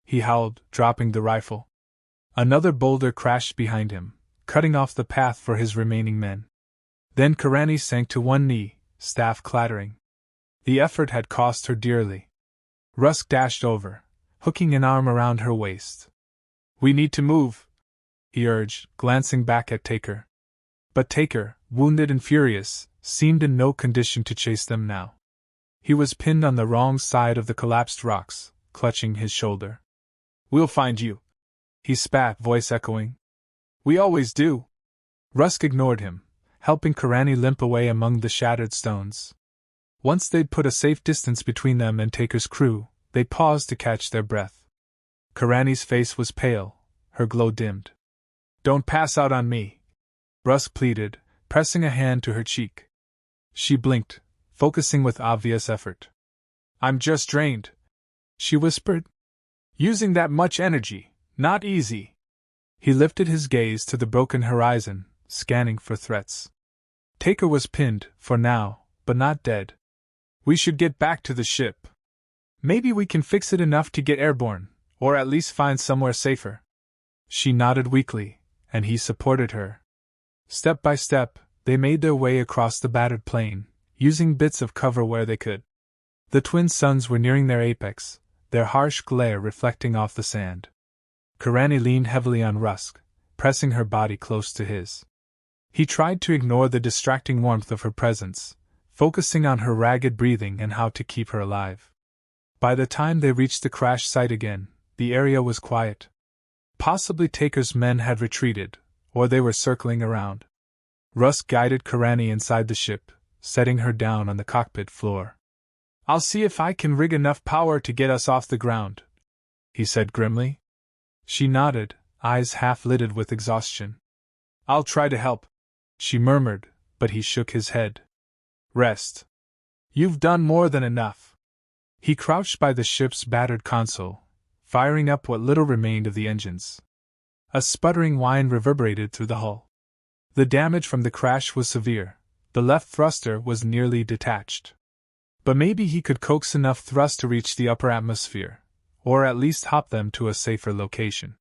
He howled, dropping the rifle. Another boulder crashed behind him, cutting off the path for his remaining men. Then Karani sank to one knee, staff clattering. The effort had cost her dearly. Rusk dashed over, hooking an arm around her waist. We need to move, he urged, glancing back at Taker. But Taker, wounded and furious, seemed in no condition to chase them now. He was pinned on the wrong side of the collapsed rocks, clutching his shoulder. We'll find you, he spat, voice echoing. We always do. Rusk ignored him, helping Karani limp away among the shattered stones. Once they'd put a safe distance between them and Taker's crew, they paused to catch their breath. Karani's face was pale, her glow dimmed. Don't pass out on me, Rusk pleaded, pressing a hand to her cheek. She blinked, focusing with obvious effort. I'm just drained, she whispered. Using that much energy, not easy. He lifted his gaze to the broken horizon, scanning for threats. Taker was pinned, for now, but not dead. We should get back to the ship. Maybe we can fix it enough to get airborne, or at least find somewhere safer. She nodded weakly, and he supported her. Step by step, they made their way across the battered plain, using bits of cover where they could. The twin suns were nearing their apex, their harsh glare reflecting off the sand. Karani leaned heavily on Rusk, pressing her body close to his. He tried to ignore the distracting warmth of her presence, focusing on her ragged breathing and how to keep her alive. By the time they reached the crash site again, the area was quiet. Possibly Taker's men had retreated, or they were circling around. Rusk guided Karani inside the ship, setting her down on the cockpit floor. I'll see if I can rig enough power to get us off the ground, he said grimly. She nodded, eyes half-lidded with exhaustion. I'll try to help, she murmured, but he shook his head. Rest. You've done more than enough. He crouched by the ship's battered console, firing up what little remained of the engines. A sputtering whine reverberated through the hull. The damage from the crash was severe. The left thruster was nearly detached. But maybe he could coax enough thrust to reach the upper atmosphere, or at least hop them to a safer location.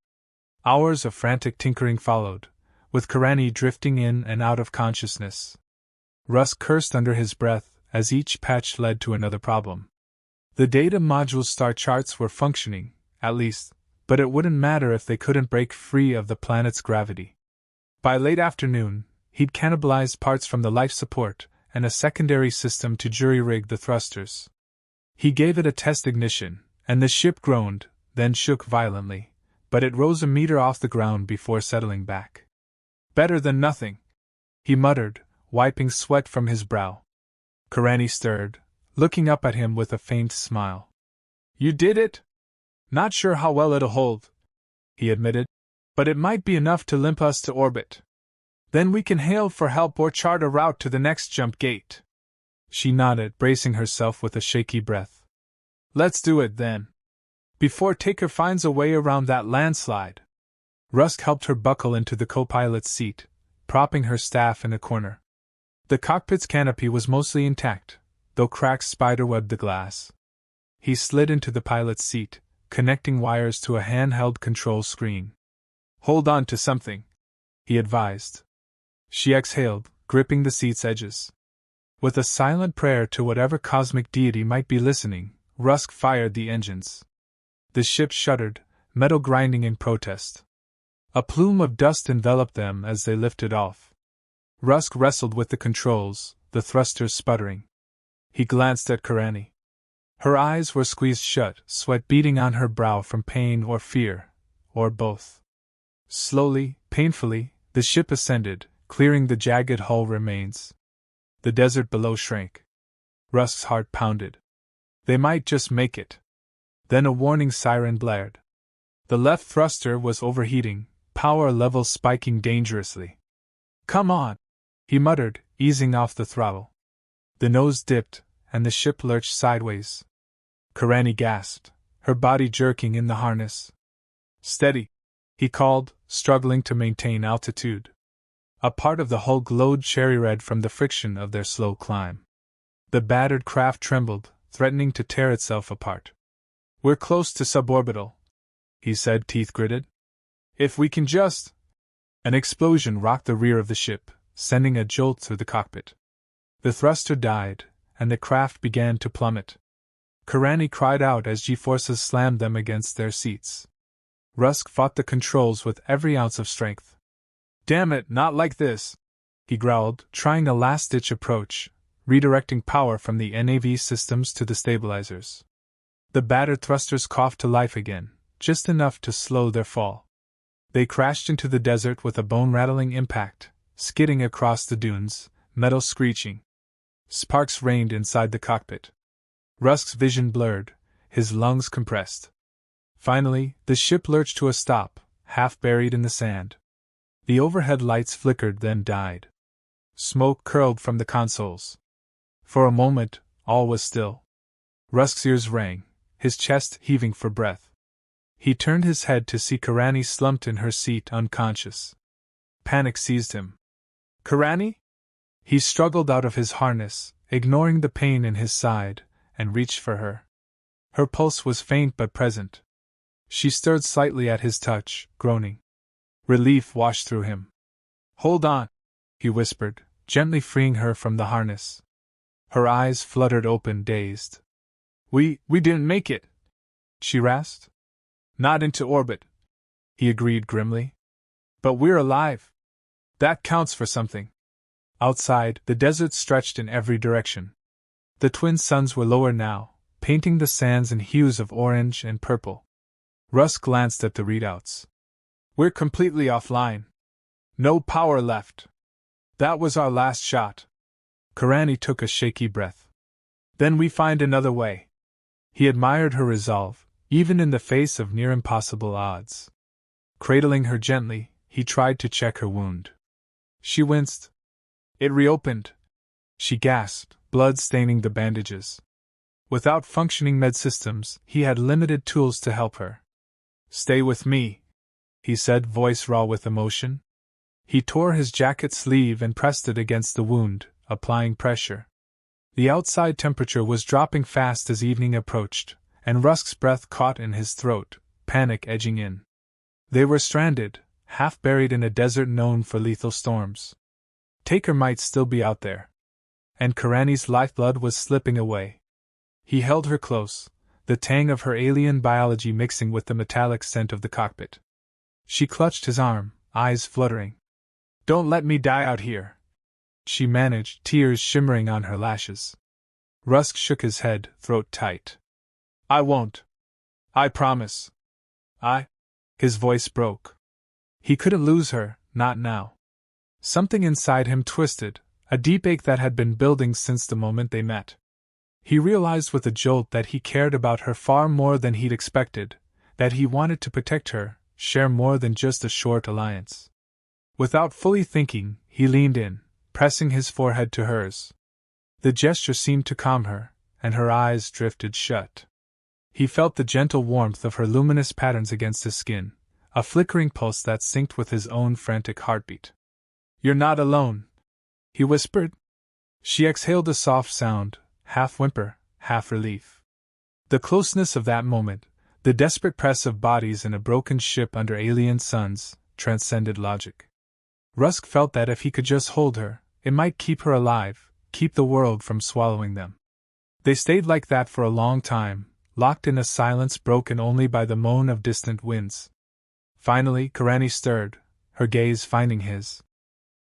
Hours of frantic tinkering followed, with Karani drifting in and out of consciousness. Rusk cursed under his breath as each patch led to another problem. The data module's star charts were functioning, at least, but it wouldn't matter if they couldn't break free of the planet's gravity. By late afternoon, he'd cannibalized parts from the life support and a secondary system to jury-rig the thrusters. He gave it a test ignition, and the ship groaned, then shook violently, but it rose a meter off the ground before settling back. Better than nothing, he muttered, wiping sweat from his brow. Karani stirred, looking up at him with a faint smile. You did it? Not sure how well it'll hold, he admitted, but it might be enough to limp us to orbit. Then we can hail for help or chart a route to the next jump gate. She nodded, bracing herself with a shaky breath. Let's do it then. Before Taker finds a way around that landslide. Rusk helped her buckle into the co-pilot's seat, propping her staff in a corner. The cockpit's canopy was mostly intact, though cracks spiderwebbed the glass. He slid into the pilot's seat, connecting wires to a handheld control screen. Hold on to something, he advised. She exhaled, gripping the seat's edges. With a silent prayer to whatever cosmic deity might be listening, Rusk fired the engines. The ship shuddered, metal grinding in protest. A plume of dust enveloped them as they lifted off. Rusk wrestled with the controls, the thrusters sputtering. He glanced at Karani. Her eyes were squeezed shut, sweat beading on her brow from pain or fear, or both. Slowly, painfully, the ship ascended, clearing the jagged hull remains. The desert below shrank. Rusk's heart pounded. They might just make it. Then a warning siren blared. The left thruster was overheating, power level spiking dangerously. Come on, he muttered, easing off the throttle. The nose dipped, and the ship lurched sideways. Karani gasped, her body jerking in the harness. Steady, he called, struggling to maintain altitude. A part of the hull glowed cherry-red from the friction of their slow climb. The battered craft trembled, threatening to tear itself apart. We're close to suborbital, he said, teeth gritted. If we can just... An explosion rocked the rear of the ship, sending a jolt through the cockpit. The thruster died, and the craft began to plummet. Karani cried out as G-forces slammed them against their seats. Rusk fought the controls with every ounce of strength. Damn it, not like this, he growled, trying a last-ditch approach, redirecting power from the NAV systems to the stabilizers. The battered thrusters coughed to life again, just enough to slow their fall. They crashed into the desert with a bone-rattling impact, skidding across the dunes, metal screeching. Sparks rained inside the cockpit. Rusk's vision blurred, his lungs compressed. Finally, the ship lurched to a stop, half buried in the sand. The overhead lights flickered, then died. Smoke curled from the consoles. For a moment, all was still. Rusk's ears rang, his chest heaving for breath. He turned his head to see Karani slumped in her seat, unconscious. Panic seized him. Karani? He struggled out of his harness, ignoring the pain in his side, and reached for her. Her pulse was faint but present. She stirred slightly at his touch, groaning. Relief washed through him. Hold on, he whispered, gently freeing her from the harness. Her eyes fluttered open, dazed. We didn't make it, she rasped. Not into orbit, he agreed grimly. But we're alive. That counts for something. Outside, the desert stretched in every direction. The twin suns were lower now, painting the sands in hues of orange and purple. Rusk glanced at the readouts. We're completely offline. No power left. That was our last shot. Karani took a shaky breath. Then we find another way. He admired her resolve, even in the face of near impossible odds. Cradling her gently, he tried to check her wound. She winced. It reopened. She gasped, blood staining the bandages. Without functioning med systems, he had limited tools to help her. Stay with me, he said, voice raw with emotion. He tore his jacket sleeve and pressed it against the wound, applying pressure. The outside temperature was dropping fast as evening approached, and Rusk's breath caught in his throat, panic edging in. They were stranded, half buried in a desert known for lethal storms. Taker might still be out there. And Karani's lifeblood was slipping away. He held her close, the tang of her alien biology mixing with the metallic scent of the cockpit. She clutched his arm, eyes fluttering. Don't let me die out here, she managed, tears shimmering on her lashes. Rusk shook his head, throat tight. I won't. I promise. His voice broke. He couldn't lose her, not now. Something inside him twisted, a deep ache that had been building since the moment they met. He realized with a jolt that he cared about her far more than he'd expected, that he wanted to protect her, share more than just a short alliance. Without fully thinking, he leaned in, pressing his forehead to hers. The gesture seemed to calm her, and her eyes drifted shut. He felt the gentle warmth of her luminous patterns against his skin, a flickering pulse that synced with his own frantic heartbeat. You're not alone, he whispered. She exhaled a soft sound, half whimper, half relief. The closeness of that moment, the desperate press of bodies in a broken ship under alien suns, transcended logic. Rusk felt that if he could just hold her, it might keep her alive, keep the world from swallowing them. They stayed like that for a long time, locked in a silence broken only by the moan of distant winds. Finally, Karani stirred, her gaze finding his.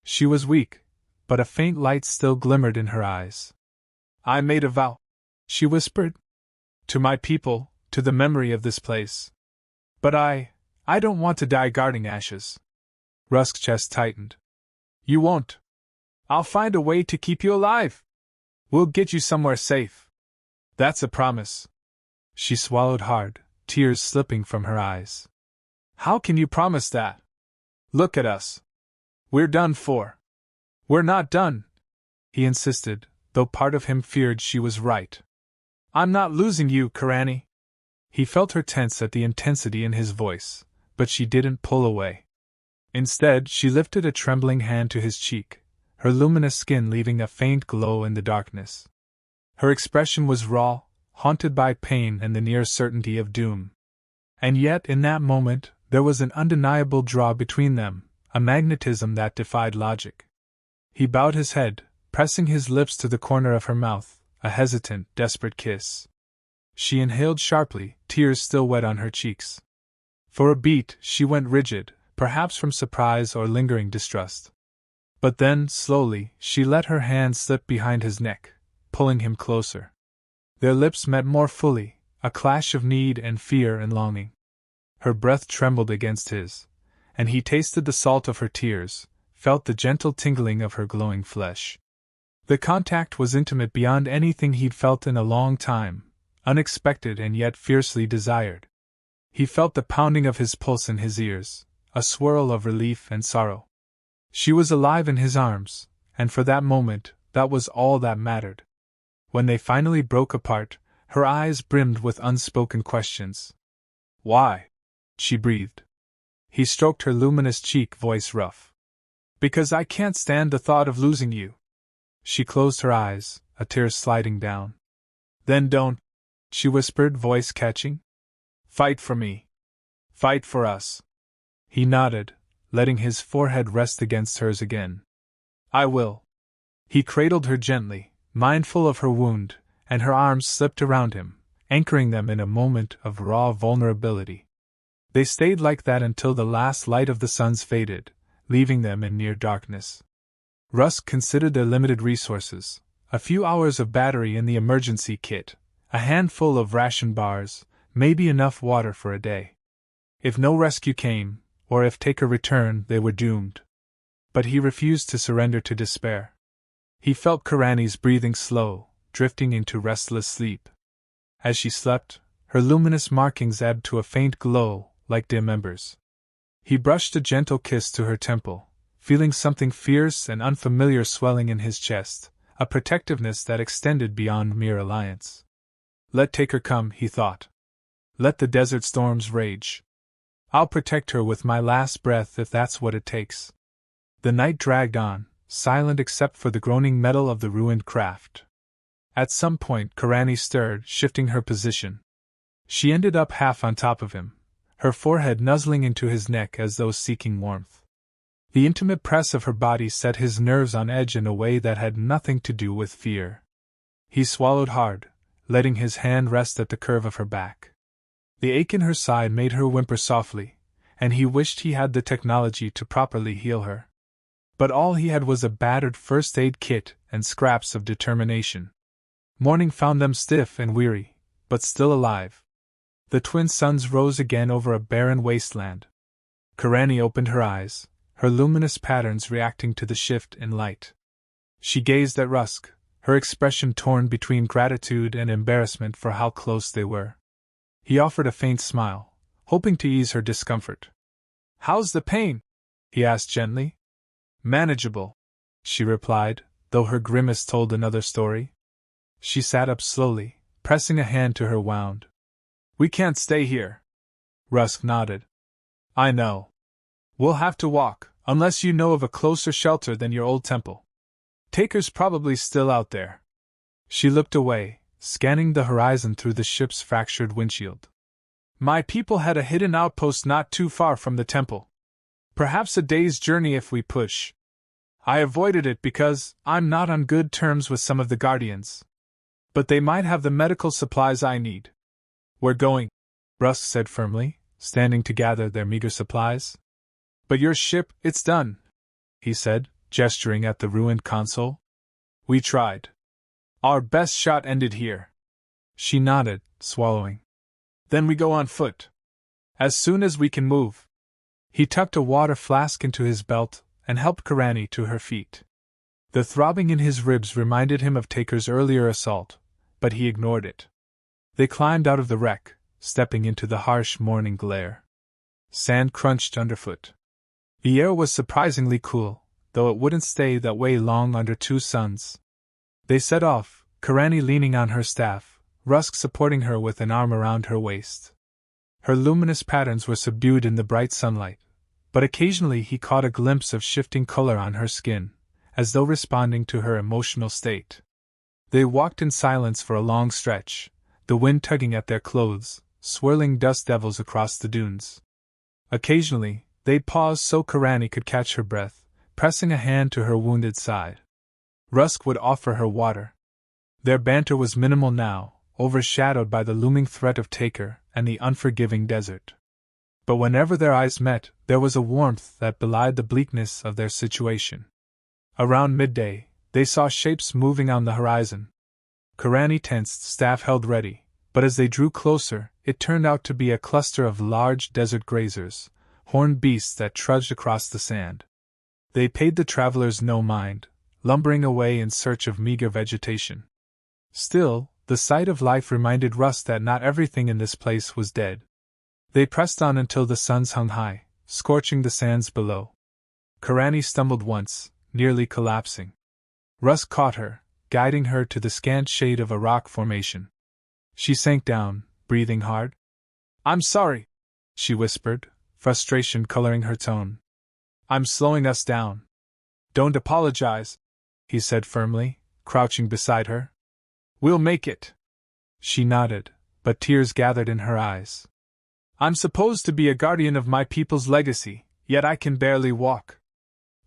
She was weak, but a faint light still glimmered in her eyes. I made a vow, she whispered. To my people, to the memory of this place. But I don't want to die guarding ashes. Rusk's chest tightened. You won't. I'll find a way to keep you alive. We'll get you somewhere safe. That's a promise. She swallowed hard, tears slipping from her eyes. How can you promise that? Look at us. We're done for. We're not done, he insisted, though part of him feared she was right. I'm not losing you, Karani. He felt her tense at the intensity in his voice, but she didn't pull away. Instead, she lifted a trembling hand to his cheek, her luminous skin leaving a faint glow in the darkness. Her expression was raw, haunted by pain and the near certainty of doom. And yet, in that moment, there was an undeniable draw between them, a magnetism that defied logic. He bowed his head, pressing his lips to the corner of her mouth, a hesitant, desperate kiss. She inhaled sharply, tears still wet on her cheeks. For a beat, she went rigid, perhaps from surprise or lingering distrust. But then, slowly, she let her hand slip behind his neck, pulling him closer. Their lips met more fully, a clash of need and fear and longing. Her breath trembled against his, and he tasted the salt of her tears, felt the gentle tingling of her glowing flesh. The contact was intimate beyond anything he'd felt in a long time, unexpected and yet fiercely desired. He felt the pounding of his pulse in his ears, a swirl of relief and sorrow. She was alive in his arms, and for that moment, that was all that mattered. When they finally broke apart, her eyes brimmed with unspoken questions. "Why?" she breathed. He stroked her luminous cheek, voice rough. "Because I can't stand the thought of losing you." She closed her eyes, a tear sliding down. "Then don't," she whispered, voice catching. "Fight for me. Fight for us." He nodded, letting his forehead rest against hers again. "I will." He cradled her gently, mindful of her wound, and her arms slipped around him, anchoring them in a moment of raw vulnerability. They stayed like that until the last light of the suns faded, leaving them in near darkness. Rusk considered their limited resources: a few hours of battery in the emergency kit, a handful of ration bars, maybe enough water for a day. If no rescue came, or if Taker returned, they were doomed. But he refused to surrender to despair. He felt Karani's breathing slow, drifting into restless sleep. As she slept, her luminous markings ebbed to a faint glow, like dim embers. He brushed a gentle kiss to her temple, feeling something fierce and unfamiliar swelling in his chest, a protectiveness that extended beyond mere alliance. Let Taker come, he thought. Let the desert storms rage. I'll protect her with my last breath if that's what it takes. The night dragged on, silent except for the groaning metal of the ruined craft. At some point Karani stirred, shifting her position. She ended up half on top of him, her forehead nuzzling into his neck as though seeking warmth. The intimate press of her body set his nerves on edge in a way that had nothing to do with fear. He swallowed hard, letting his hand rest at the curve of her back. The ache in her side made her whimper softly, and he wished he had the technology to properly heal her. But all he had was a battered first aid kit and scraps of determination. Morning found them stiff and weary, but still alive. The twin suns rose again over a barren wasteland. Karani opened her eyes, her luminous patterns reacting to the shift in light. She gazed at Rusk, her expression torn between gratitude and embarrassment for how close they were. He offered a faint smile, hoping to ease her discomfort. "How's the pain?" he asked gently. "Manageable," she replied, though her grimace told another story. She sat up slowly, pressing a hand to her wound. "We can't stay here." Rusk nodded. "I know. We'll have to walk, unless you know of a closer shelter than your old temple. Taker's probably still out there." She looked away, scanning the horizon through the ship's fractured windshield. "My people had a hidden outpost not too far from the temple. Perhaps a day's journey if we push. I avoided it because I'm not on good terms with some of the Guardians. But they might have the medical supplies I need." "We're going," Rusk said firmly, standing to gather their meager supplies. "But your ship, it's done," he said, gesturing at the ruined console. "We tried. Our best shot ended here." She nodded, swallowing. "Then we go on foot. As soon as we can move." He tucked a water flask into his belt and helped Karani to her feet. The throbbing in his ribs reminded him of Taker's earlier assault, but he ignored it. They climbed out of the wreck, stepping into the harsh morning glare. Sand crunched underfoot. The air was surprisingly cool, though it wouldn't stay that way long under two suns. They set off, Karani leaning on her staff, Rusk supporting her with an arm around her waist. Her luminous patterns were subdued in the bright sunlight, but occasionally he caught a glimpse of shifting color on her skin, as though responding to her emotional state. They walked in silence for a long stretch, the wind tugging at their clothes, swirling dust devils across the dunes. Occasionally, they'd pause so Karani could catch her breath, pressing a hand to her wounded side. Rusk would offer her water. Their banter was minimal now, overshadowed by the looming threat of Taker and the unforgiving desert. But whenever their eyes met, there was a warmth that belied the bleakness of their situation. Around midday, they saw shapes moving on the horizon. Karani tensed, staff held ready, but as they drew closer, it turned out to be a cluster of large desert grazers, horned beasts that trudged across the sand. They paid the travelers no mind, lumbering away in search of meager vegetation. Still, the sight of life reminded Russ that not everything in this place was dead. They pressed on until the suns hung high, scorching the sands below. Karani stumbled once, nearly collapsing. Russ caught her, guiding her to the scant shade of a rock formation. She sank down, breathing hard. "I'm sorry," she whispered, frustration coloring her tone. "I'm slowing us down." "Don't apologize," he said firmly, crouching beside her. "We'll make it." She nodded, but tears gathered in her eyes. "I'm supposed to be a guardian of my people's legacy, yet I can barely walk.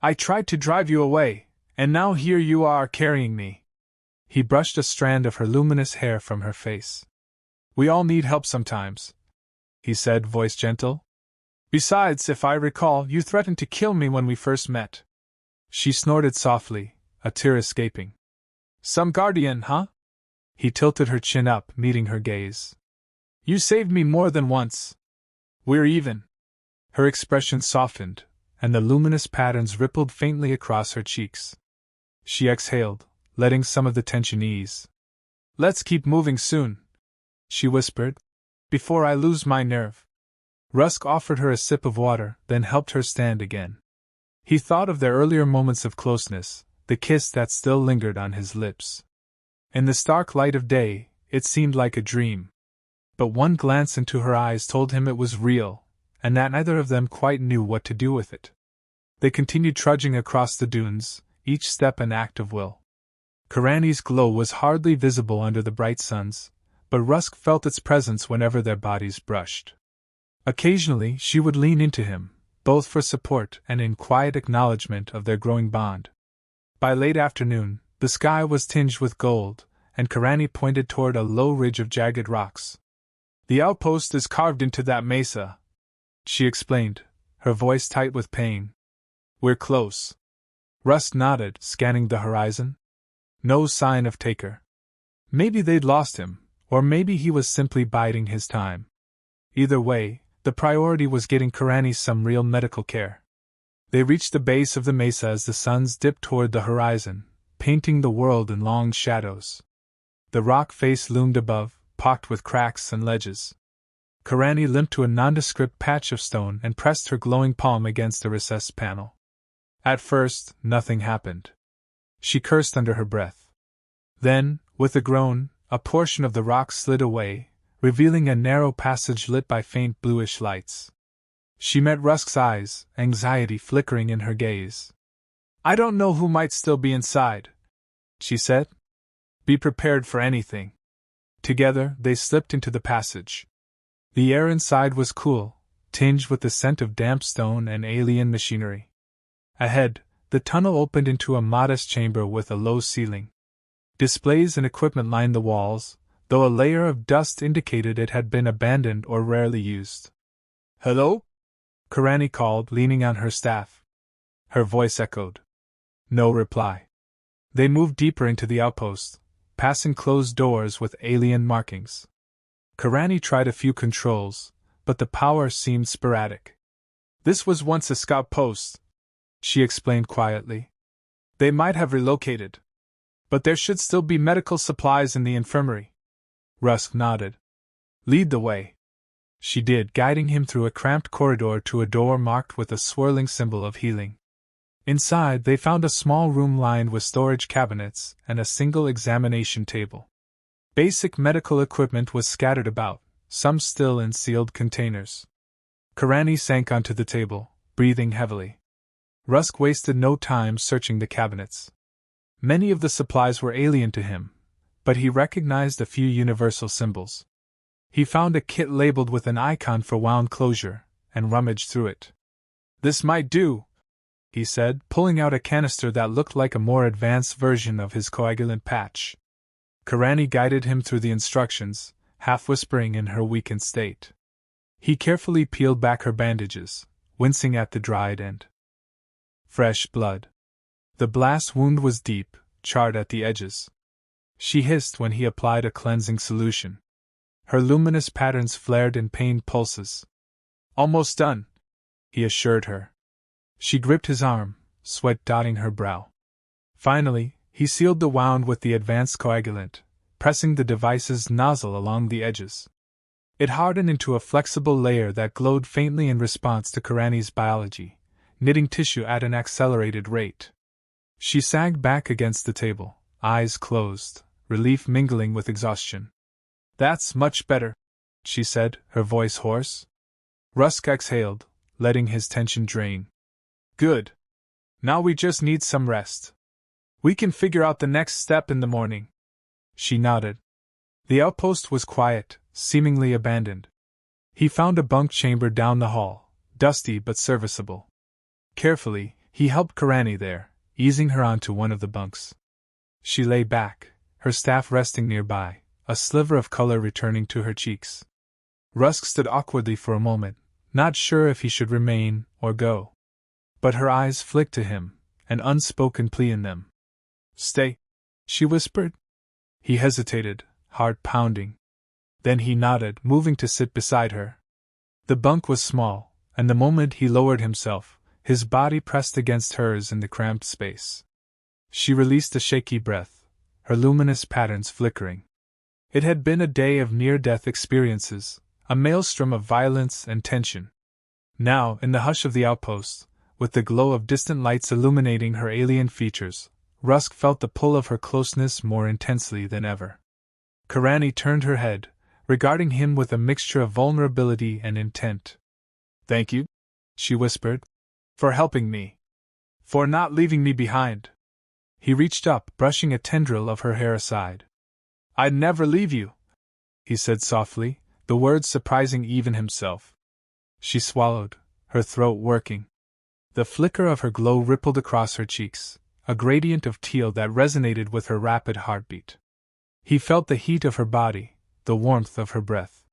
I tried to drive you away, and now here you are carrying me." He brushed a strand of her luminous hair from her face. "We all need help sometimes," he said, voice gentle. "Besides, if I recall, you threatened to kill me when we first met." She snorted softly, a tear escaping. "Some guardian, huh?" He tilted her chin up, meeting her gaze. "You saved me more than once. We're even." Her expression softened, and the luminous patterns rippled faintly across her cheeks. She exhaled, letting some of the tension ease. "Let's keep moving soon," she whispered, "before I lose my nerve." Rusk offered her a sip of water, then helped her stand again. He thought of their earlier moments of closeness, the kiss that still lingered on his lips. In the stark light of day, it seemed like a dream. But one glance into her eyes told him it was real, and that neither of them quite knew what to do with it. They continued trudging across the dunes, each step an act of will. Karani's glow was hardly visible under the bright suns, but Rusk felt its presence whenever their bodies brushed. Occasionally she would lean into him, both for support and in quiet acknowledgement of their growing bond. By late afternoon, the sky was tinged with gold, and Karani pointed toward a low ridge of jagged rocks. "The outpost is carved into that mesa," she explained, her voice tight with pain. "We're close." Russ nodded, scanning the horizon. No sign of Taker. Maybe they'd lost him, or maybe he was simply biding his time. Either way, the priority was getting Karani some real medical care. They reached the base of the mesa as the suns dipped toward the horizon, painting the world in long shadows. The rock face loomed above, pocked with cracks and ledges. Karani limped to a nondescript patch of stone and pressed her glowing palm against a recessed panel. At first, nothing happened. She cursed under her breath. Then, with a groan, a portion of the rock slid away, revealing a narrow passage lit by faint bluish lights. She met Rusk's eyes, anxiety flickering in her gaze. "I don't know who might still be inside," she said. "Be prepared for anything." Together, they slipped into the passage. The air inside was cool, tinged with the scent of damp stone and alien machinery. Ahead, the tunnel opened into a modest chamber with a low ceiling. Displays and equipment lined the walls, though a layer of dust indicated it had been abandoned or rarely used. "Hello?" Karani called, leaning on her staff. Her voice echoed. No reply. They moved deeper into the outpost, passing closed doors with alien markings. Karani tried a few controls, but the power seemed sporadic. "This was once a scout post," she explained quietly. "They might have relocated. But there should still be medical supplies in the infirmary." Rusk nodded. "Lead the way." She did, guiding him through a cramped corridor to a door marked with a swirling symbol of healing. Inside, they found a small room lined with storage cabinets and a single examination table. Basic medical equipment was scattered about, some still in sealed containers. Karani sank onto the table, breathing heavily. Rusk wasted no time searching the cabinets. Many of the supplies were alien to him, but he recognized a few universal symbols. He found a kit labeled with an icon for wound closure, and rummaged through it. "This might do," he said, pulling out a canister that looked like a more advanced version of his coagulant patch. Karani guided him through the instructions, half whispering in her weakened state. He carefully peeled back her bandages, wincing at the dried end. Fresh blood. The blast wound was deep, charred at the edges. She hissed when he applied a cleansing solution. Her luminous patterns flared in pained pulses. "Almost done," he assured her. She gripped his arm, sweat dotting her brow. Finally, he sealed the wound with the advanced coagulant, pressing the device's nozzle along the edges. It hardened into a flexible layer that glowed faintly in response to Karani's biology, knitting tissue at an accelerated rate. She sagged back against the table, eyes closed, relief mingling with exhaustion. "That's much better," she said, her voice hoarse. Rusk exhaled, letting his tension drain. "Good. Now we just need some rest. We can figure out the next step in the morning." She nodded. The outpost was quiet, seemingly abandoned. He found a bunk chamber down the hall, dusty but serviceable. Carefully, he helped Karani there, easing her onto one of the bunks. She lay back, her staff resting nearby, a sliver of color returning to her cheeks. Rusk stood awkwardly for a moment, not sure if he should remain or go. But her eyes flicked to him, an unspoken plea in them. "Stay," she whispered. He hesitated, heart pounding. Then he nodded, moving to sit beside her. The bunk was small, and the moment he lowered himself, his body pressed against hers in the cramped space. She released a shaky breath, her luminous patterns flickering. It had been a day of near-death experiences, a maelstrom of violence and tension. Now, in the hush of the outpost, with the glow of distant lights illuminating her alien features, Rusk felt the pull of her closeness more intensely than ever. Karani turned her head, regarding him with a mixture of vulnerability and intent. "Thank you," she whispered, "for helping me. For not leaving me behind." He reached up, brushing a tendril of her hair aside. "I'd never leave you," he said softly, the words surprising even himself. She swallowed, her throat working. The flicker of her glow rippled across her cheeks, a gradient of teal that resonated with her rapid heartbeat. He felt the heat of her body, the warmth of her breath.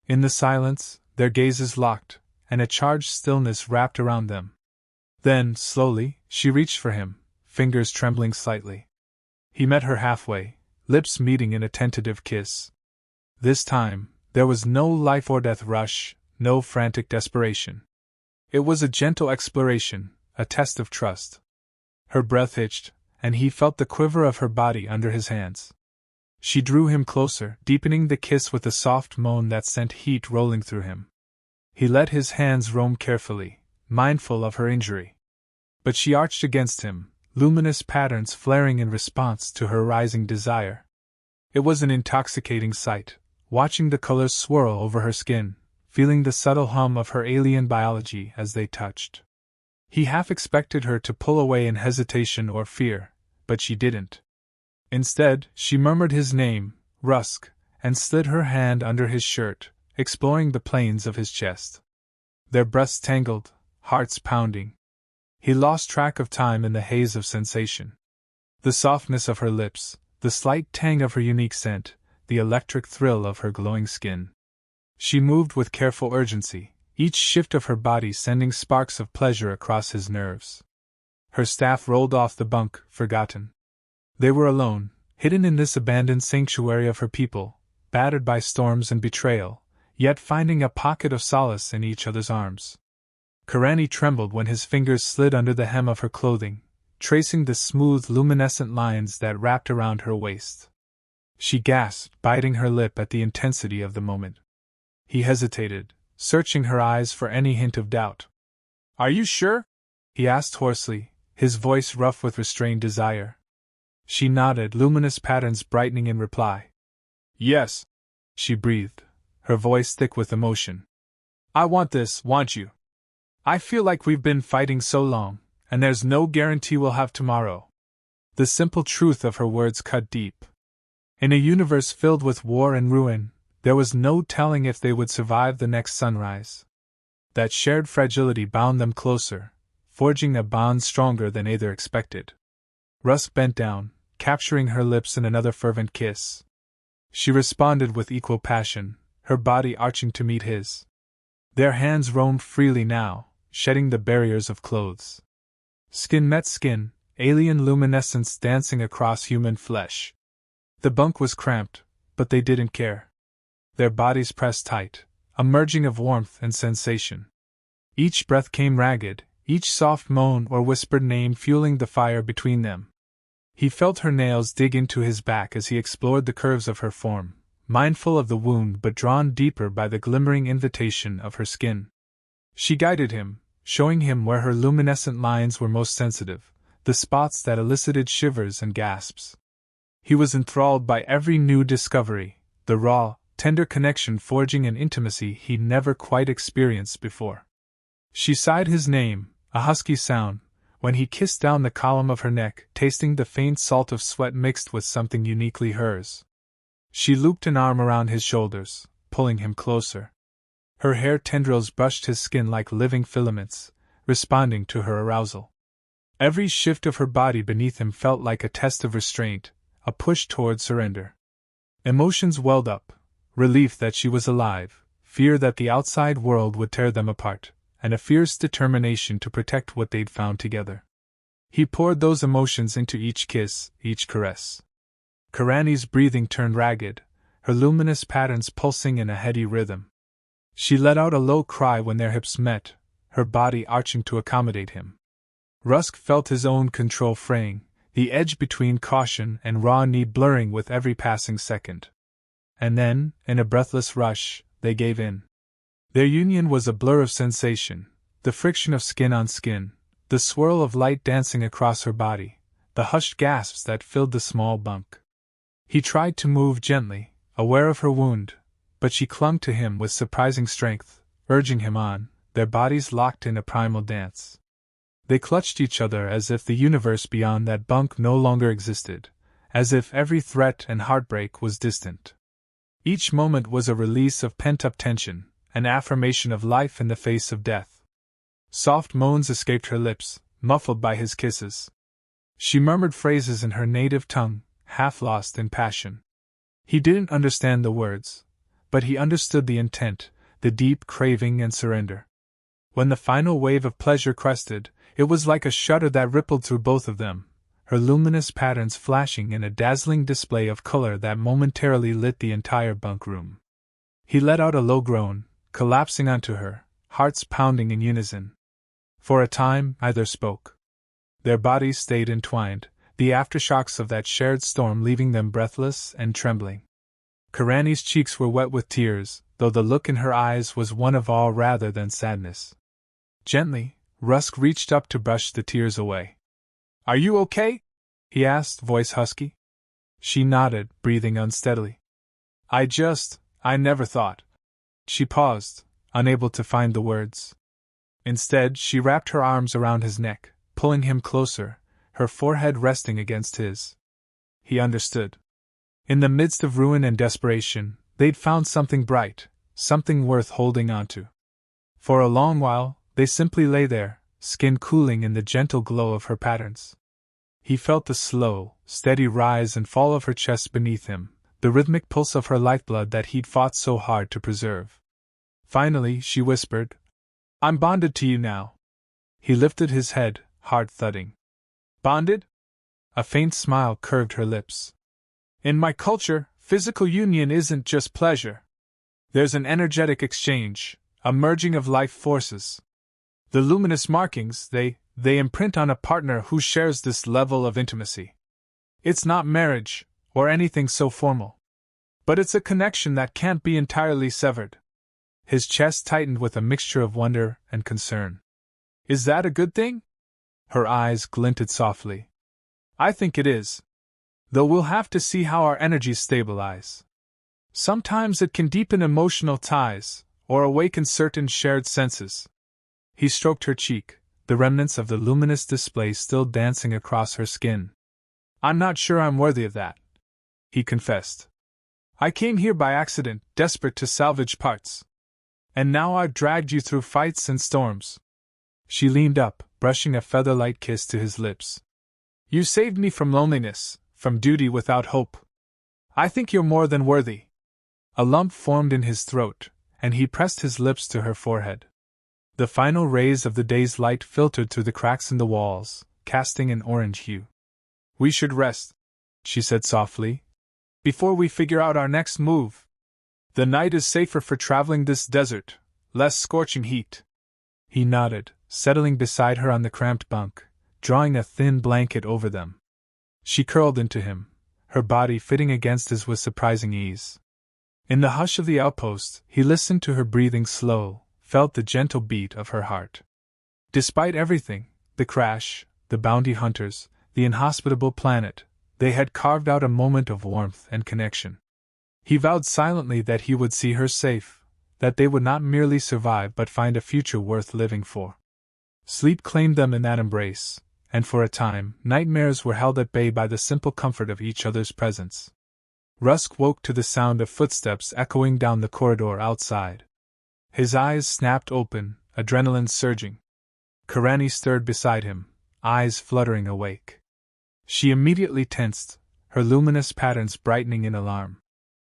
In the silence, their gazes locked, and a charged stillness wrapped around them. Then, slowly, she reached for him, fingers trembling slightly. He met her halfway, lips meeting in a tentative kiss. This time, there was no life-or-death rush, no frantic desperation. It was a gentle exploration, a test of trust. Her breath hitched, and he felt the quiver of her body under his hands. She drew him closer, deepening the kiss with a soft moan that sent heat rolling through him. He let his hands roam carefully, mindful of her injury. But she arched against him, luminous patterns flaring in response to her rising desire. It was an intoxicating sight, watching the colors swirl over her skin, feeling the subtle hum of her alien biology as they touched. He half expected her to pull away in hesitation or fear, but she didn't. Instead, she murmured his name, Rusk, and slid her hand under his shirt, exploring the planes of his chest. Their breasts tangled, hearts pounding. He lost track of time in the haze of sensation. The softness of her lips, the slight tang of her unique scent, the electric thrill of her glowing skin. She moved with careful urgency, each shift of her body sending sparks of pleasure across his nerves. Her staff rolled off the bunk, forgotten. They were alone, hidden in this abandoned sanctuary of her people, battered by storms and betrayal, yet finding a pocket of solace in each other's arms. Karani trembled when his fingers slid under the hem of her clothing, tracing the smooth, luminescent lines that wrapped around her waist. She gasped, biting her lip at the intensity of the moment. He hesitated, searching her eyes for any hint of doubt. "Are you sure?" he asked hoarsely, his voice rough with restrained desire. She nodded, luminous patterns brightening in reply. "Yes," she breathed, her voice thick with emotion. "I want this, want you. I feel like we've been fighting so long, and there's no guarantee we'll have tomorrow." The simple truth of her words cut deep. In a universe filled with war and ruin, there was no telling if they would survive the next sunrise. That shared fragility bound them closer, forging a bond stronger than either expected. Rusk bent down, capturing her lips in another fervent kiss. She responded with equal passion, her body arching to meet his. Their hands roamed freely now, shedding the barriers of clothes. Skin met skin, alien luminescence dancing across human flesh. The bunk was cramped, but they didn't care. Their bodies pressed tight, a merging of warmth and sensation. Each breath came ragged, each soft moan or whispered name fueling the fire between them. He felt her nails dig into his back as he explored the curves of her form, mindful of the wound but drawn deeper by the glimmering invitation of her skin. She guided him, showing him where her luminescent lines were most sensitive, the spots that elicited shivers and gasps. He was enthralled by every new discovery, the raw, tender connection forging an intimacy he'd never quite experienced before. She sighed his name, a husky sound, when he kissed down the column of her neck, tasting the faint salt of sweat mixed with something uniquely hers. She looped an arm around his shoulders, pulling him closer. Her hair tendrils brushed his skin like living filaments, responding to her arousal. Every shift of her body beneath him felt like a test of restraint, a push toward surrender. Emotions welled up, relief that she was alive, fear that the outside world would tear them apart, and a fierce determination to protect what they'd found together. He poured those emotions into each kiss, each caress. Karani's breathing turned ragged, her luminous patterns pulsing in a heady rhythm. She let out a low cry when their hips met, her body arching to accommodate him. Rusk felt his own control fraying, the edge between caution and raw need blurring with every passing second. And then, in a breathless rush, they gave in. Their union was a blur of sensation, the friction of skin on skin, the swirl of light dancing across her body, the hushed gasps that filled the small bunk. He tried to move gently, aware of her wound, but she clung to him with surprising strength, urging him on, their bodies locked in a primal dance. They clutched each other as if the universe beyond that bunk no longer existed, as if every threat and heartbreak was distant. Each moment was a release of pent-up tension, an affirmation of life in the face of death. Soft moans escaped her lips, muffled by his kisses. She murmured phrases in her native tongue, half lost in passion. He didn't understand the words, but he understood the intent, the deep craving and surrender. When the final wave of pleasure crested, it was like a shudder that rippled through both of them, her luminous patterns flashing in a dazzling display of color that momentarily lit the entire bunk room. He let out a low groan, collapsing onto her, hearts pounding in unison. For a time, neither spoke. Their bodies stayed entwined, the aftershocks of that shared storm leaving them breathless and trembling. Karani's cheeks were wet with tears, though the look in her eyes was one of awe rather than sadness. Gently, Rusk reached up to brush the tears away. "Are you okay?" he asked, voice husky. She nodded, breathing unsteadily. I never thought." She paused, unable to find the words. Instead, she wrapped her arms around his neck, pulling him closer, her forehead resting against his. He understood. In the midst of ruin and desperation, they'd found something bright, something worth holding onto. For a long while, they simply lay there, skin cooling in the gentle glow of her patterns. He felt the slow, steady rise and fall of her chest beneath him, the rhythmic pulse of her lifeblood that he'd fought so hard to preserve. Finally, she whispered, "I'm bonded to you now." He lifted his head, heart thudding. "Bonded?" A faint smile curved her lips. "In my culture, physical union isn't just pleasure. There's an energetic exchange, a merging of life forces. The luminous markings, they imprint on a partner who shares this level of intimacy. It's not marriage, or anything so formal. But it's a connection that can't be entirely severed." His chest tightened with a mixture of wonder and concern. "Is that a good thing?" Her eyes glinted softly. "I think it is. Though we'll have to see how our energies stabilize. Sometimes it can deepen emotional ties, or awaken certain shared senses." He stroked her cheek, the remnants of the luminous display still dancing across her skin. "I'm not sure I'm worthy of that," he confessed. "I came here by accident, desperate to salvage parts. And now I've dragged you through fights and storms." She leaned up, brushing a feather-light kiss to his lips. "You saved me from loneliness, from duty without hope. I think you're more than worthy." A lump formed in his throat, and he pressed his lips to her forehead. The final rays of the day's light filtered through the cracks in the walls, casting an orange hue. "We should rest," she said softly, "before we figure out our next move. The night is safer for traveling this desert, less scorching heat." He nodded, settling beside her on the cramped bunk, drawing a thin blanket over them. She curled into him, her body fitting against his with surprising ease. In the hush of the outpost, he listened to her breathing slow, felt the gentle beat of her heart. Despite everything, the crash, the bounty hunters, the inhospitable planet, they had carved out a moment of warmth and connection. He vowed silently that he would see her safe, that they would not merely survive but find a future worth living for. Sleep claimed them in that embrace, and for a time, nightmares were held at bay by the simple comfort of each other's presence. Rusk woke to the sound of footsteps echoing down the corridor outside. His eyes snapped open, adrenaline surging. Karani stirred beside him, eyes fluttering awake. She immediately tensed, her luminous patterns brightening in alarm.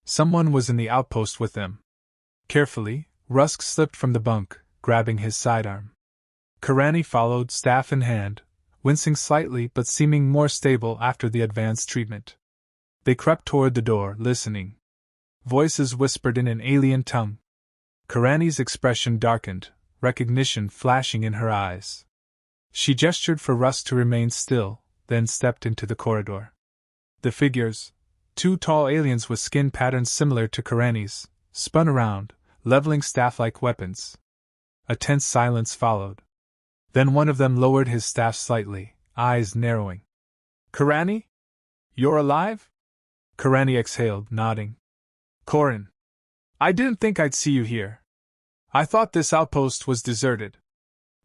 Someone was in the outpost with them. Carefully, Rusk slipped from the bunk, grabbing his sidearm. Karani followed, staff in hand, wincing slightly but seeming more stable after the advanced treatment. They crept toward the door, listening. Voices whispered in an alien tongue. Karani's expression darkened, recognition flashing in her eyes. She gestured for Rusk to remain still, then stepped into the corridor. The figures, two tall aliens with skin patterns similar to Karani's, spun around, leveling staff-like weapons. A tense silence followed. Then one of them lowered his staff slightly, eyes narrowing. "Karani? You're alive?" Karani exhaled, nodding. "Korin. I didn't think I'd see you here. I thought this outpost was deserted."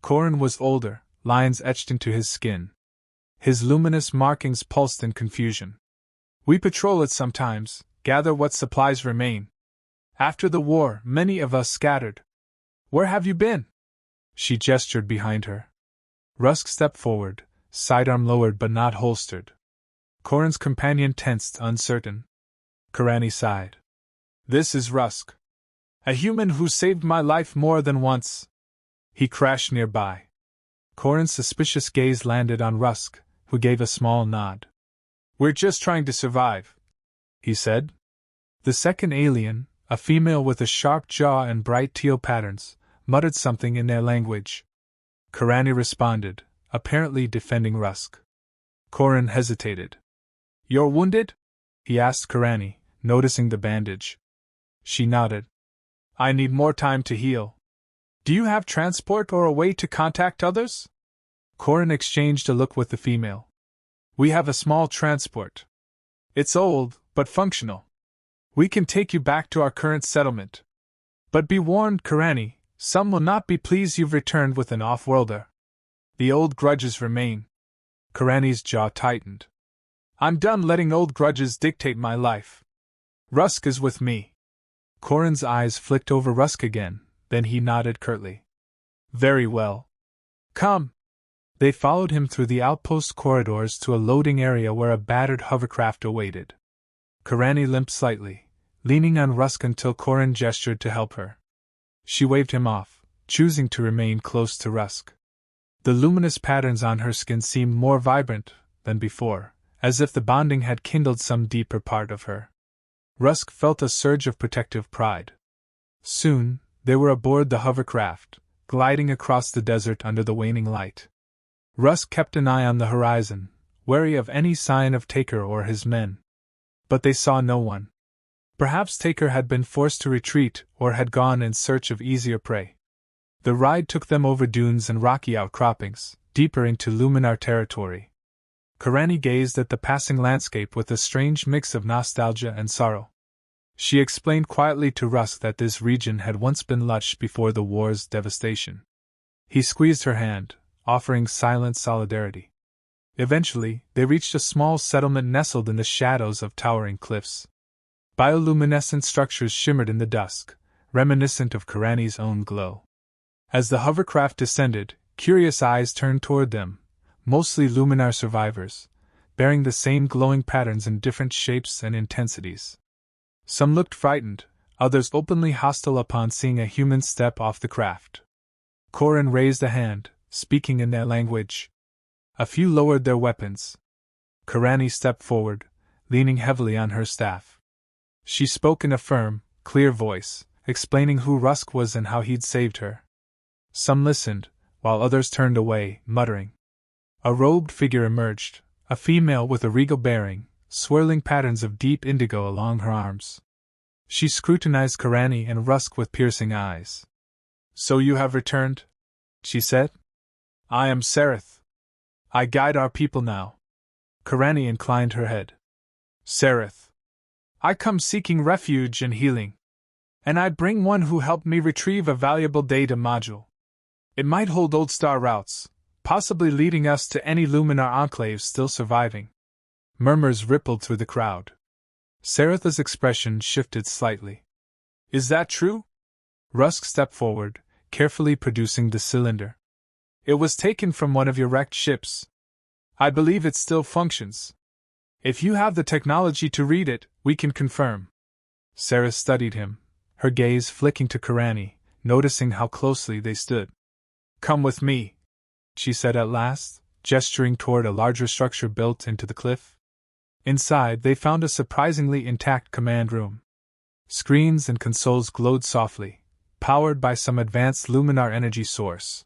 Korin was older, lines etched into his skin. His luminous markings pulsed in confusion. "We patrol it sometimes, gather what supplies remain. After the war, many of us scattered. Where have you been?" She gestured behind her. Rusk stepped forward, sidearm lowered but not holstered. Korin's companion tensed, uncertain. Karani sighed. "This is Rusk. A human who saved my life more than once." He crashed nearby. Korin's suspicious gaze landed on Rusk, who gave a small nod. "We're just trying to survive," he said. The second alien, a female with a sharp jaw and bright teal patterns, muttered something in their language. Karani responded, apparently defending Rusk. Korin hesitated. "You're wounded?" he asked Karani, noticing the bandage. She nodded. "I need more time to heal. Do you have transport or a way to contact others?" Korin exchanged a look with the female. "We have a small transport. It's old, but functional. We can take you back to our current settlement. But be warned, Karani, some will not be pleased you've returned with an off-worlder. The old grudges remain." Karani's jaw tightened. "I'm done letting old grudges dictate my life. Rusk is with me." Korin's eyes flicked over Rusk again, then he nodded curtly. "Very well. Come." They followed him through the outpost corridors to a loading area where a battered hovercraft awaited. Karani limped slightly, leaning on Rusk until Korin gestured to help her. She waved him off, choosing to remain close to Rusk. The luminous patterns on her skin seemed more vibrant than before, as if the bonding had kindled some deeper part of her. Rusk felt a surge of protective pride. Soon, they were aboard the hovercraft, gliding across the desert under the waning light. Rusk kept an eye on the horizon, wary of any sign of Taker or his men. But they saw no one. Perhaps Taker had been forced to retreat or had gone in search of easier prey. The ride took them over dunes and rocky outcroppings, deeper into Luminar territory. Karani gazed at the passing landscape with a strange mix of nostalgia and sorrow. She explained quietly to Rusk that this region had once been lush before the war's devastation. He squeezed her hand, offering silent solidarity. Eventually, they reached a small settlement nestled in the shadows of towering cliffs. Bioluminescent structures shimmered in the dusk, reminiscent of Karani's own glow. As the hovercraft descended, curious eyes turned toward them, mostly Luminar survivors, bearing the same glowing patterns in different shapes and intensities. Some looked frightened, others openly hostile upon seeing a human step off the craft. Korin raised a hand, speaking in their language. A few lowered their weapons. Karani stepped forward, leaning heavily on her staff. She spoke in a firm, clear voice, explaining who Rusk was and how he'd saved her. Some listened, while others turned away, muttering. A robed figure emerged, a female with a regal bearing, swirling patterns of deep indigo along her arms. She scrutinized Karani and Rusk with piercing eyes. "So you have returned?" she said. "I am Sereth. I guide our people now." Karani inclined her head. "Sereth. I come seeking refuge and healing. And I bring one who helped me retrieve a valuable data module. It might hold old star routes, possibly leading us to any Luminar enclaves still surviving." Murmurs rippled through the crowd. Sereth's expression shifted slightly. "Is that true?" Rusk stepped forward, carefully producing the cylinder. "It was taken from one of your wrecked ships. I believe it still functions. If you have the technology to read it, we can confirm." Sereth studied him, her gaze flicking to Karani, noticing how closely they stood. "Come with me," she said at last, gesturing toward a larger structure built into the cliff. Inside, they found a surprisingly intact command room. Screens and consoles glowed softly, powered by some advanced Luminar energy source.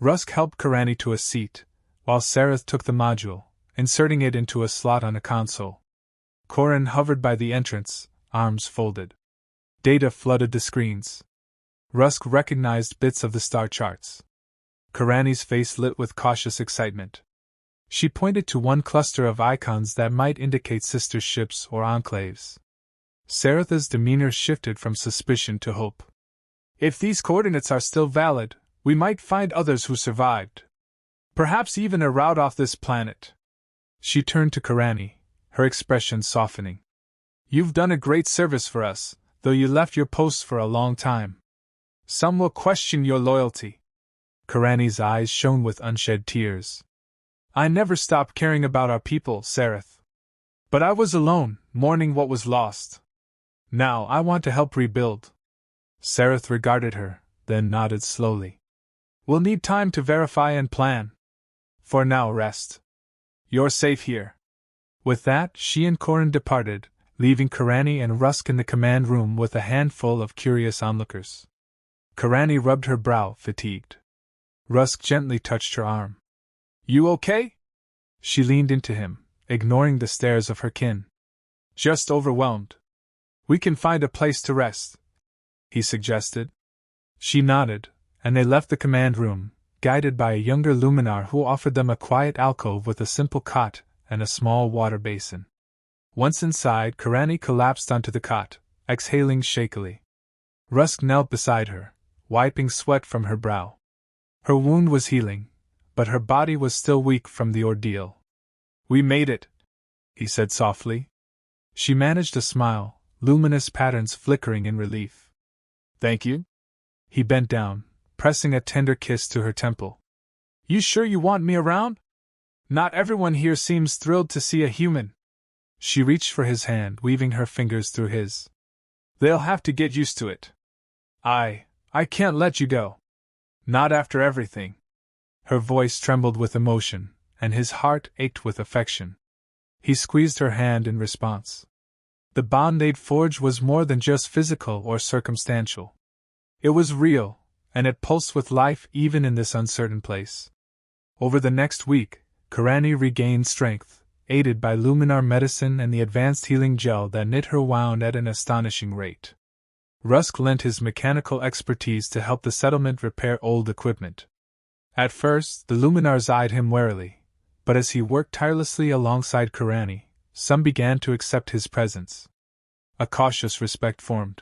Rusk helped Karani to a seat, while Sereth took the module, inserting it into a slot on a console. Korin hovered by the entrance, arms folded. Data flooded the screens. Rusk recognized bits of the star charts. Karani's face lit with cautious excitement. She pointed to one cluster of icons that might indicate sister ships or enclaves. Sereth's demeanor shifted from suspicion to hope. "If these coordinates are still valid, we might find others who survived. Perhaps even a route off this planet." She turned to Karani, her expression softening. "You've done a great service for us, though you left your post for a long time. Some will question your loyalty." Karani's eyes shone with unshed tears. "I never stopped caring about our people, Sereth. But I was alone, mourning what was lost. Now I want to help rebuild." Sereth regarded her, then nodded slowly. "We'll need time to verify and plan. For now, rest. You're safe here." With that, she and Korin departed, leaving Karani and Rusk in the command room with a handful of curious onlookers. Karani rubbed her brow, fatigued. Rusk gently touched her arm. "You okay?" She leaned into him, ignoring the stares of her kin. "Just overwhelmed. We can find a place to rest," he suggested. She nodded, and they left the command room, guided by a younger Luminar who offered them a quiet alcove with a simple cot and a small water basin. Once inside, Karani collapsed onto the cot, exhaling shakily. Rusk knelt beside her, wiping sweat from her brow. Her wound was healing, but her body was still weak from the ordeal. "We made it," he said softly. She managed a smile, luminous patterns flickering in relief. "Thank you." He bent down, pressing a tender kiss to her temple. "You sure you want me around? Not everyone here seems thrilled to see a human." She reached for his hand, weaving her fingers through his. "They'll have to get used to it. I can't let you go. Not after everything." Her voice trembled with emotion, and his heart ached with affection. He squeezed her hand in response. The bond they'd forged was more than just physical or circumstantial. It was real, and it pulsed with life even in this uncertain place. Over the next week, Karani regained strength, aided by Luminar medicine and the advanced healing gel that knit her wound at an astonishing rate. Rusk lent his mechanical expertise to help the settlement repair old equipment. At first, the Luminars eyed him warily, but as he worked tirelessly alongside Karani, some began to accept his presence. A cautious respect formed.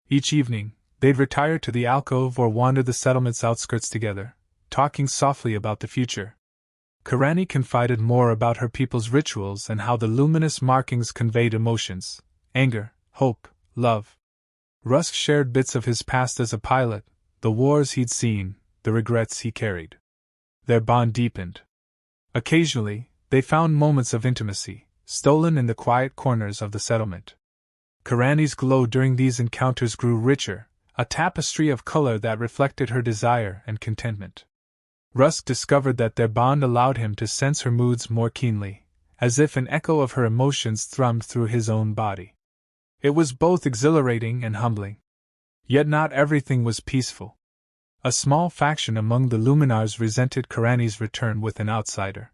Each evening, they'd retire to the alcove or wander the settlement's outskirts together, talking softly about the future. Karani confided more about her people's rituals and how the luminous markings conveyed emotions: anger, hope, love. Rusk shared bits of his past as a pilot, the wars he'd seen, the regrets he carried. Their bond deepened. Occasionally, they found moments of intimacy, stolen in the quiet corners of the settlement. Karani's glow during these encounters grew richer, a tapestry of color that reflected her desire and contentment. Rusk discovered that their bond allowed him to sense her moods more keenly, as if an echo of her emotions thrummed through his own body. It was both exhilarating and humbling. Yet not everything was peaceful. A small faction among the Luminars resented Karani's return with an outsider.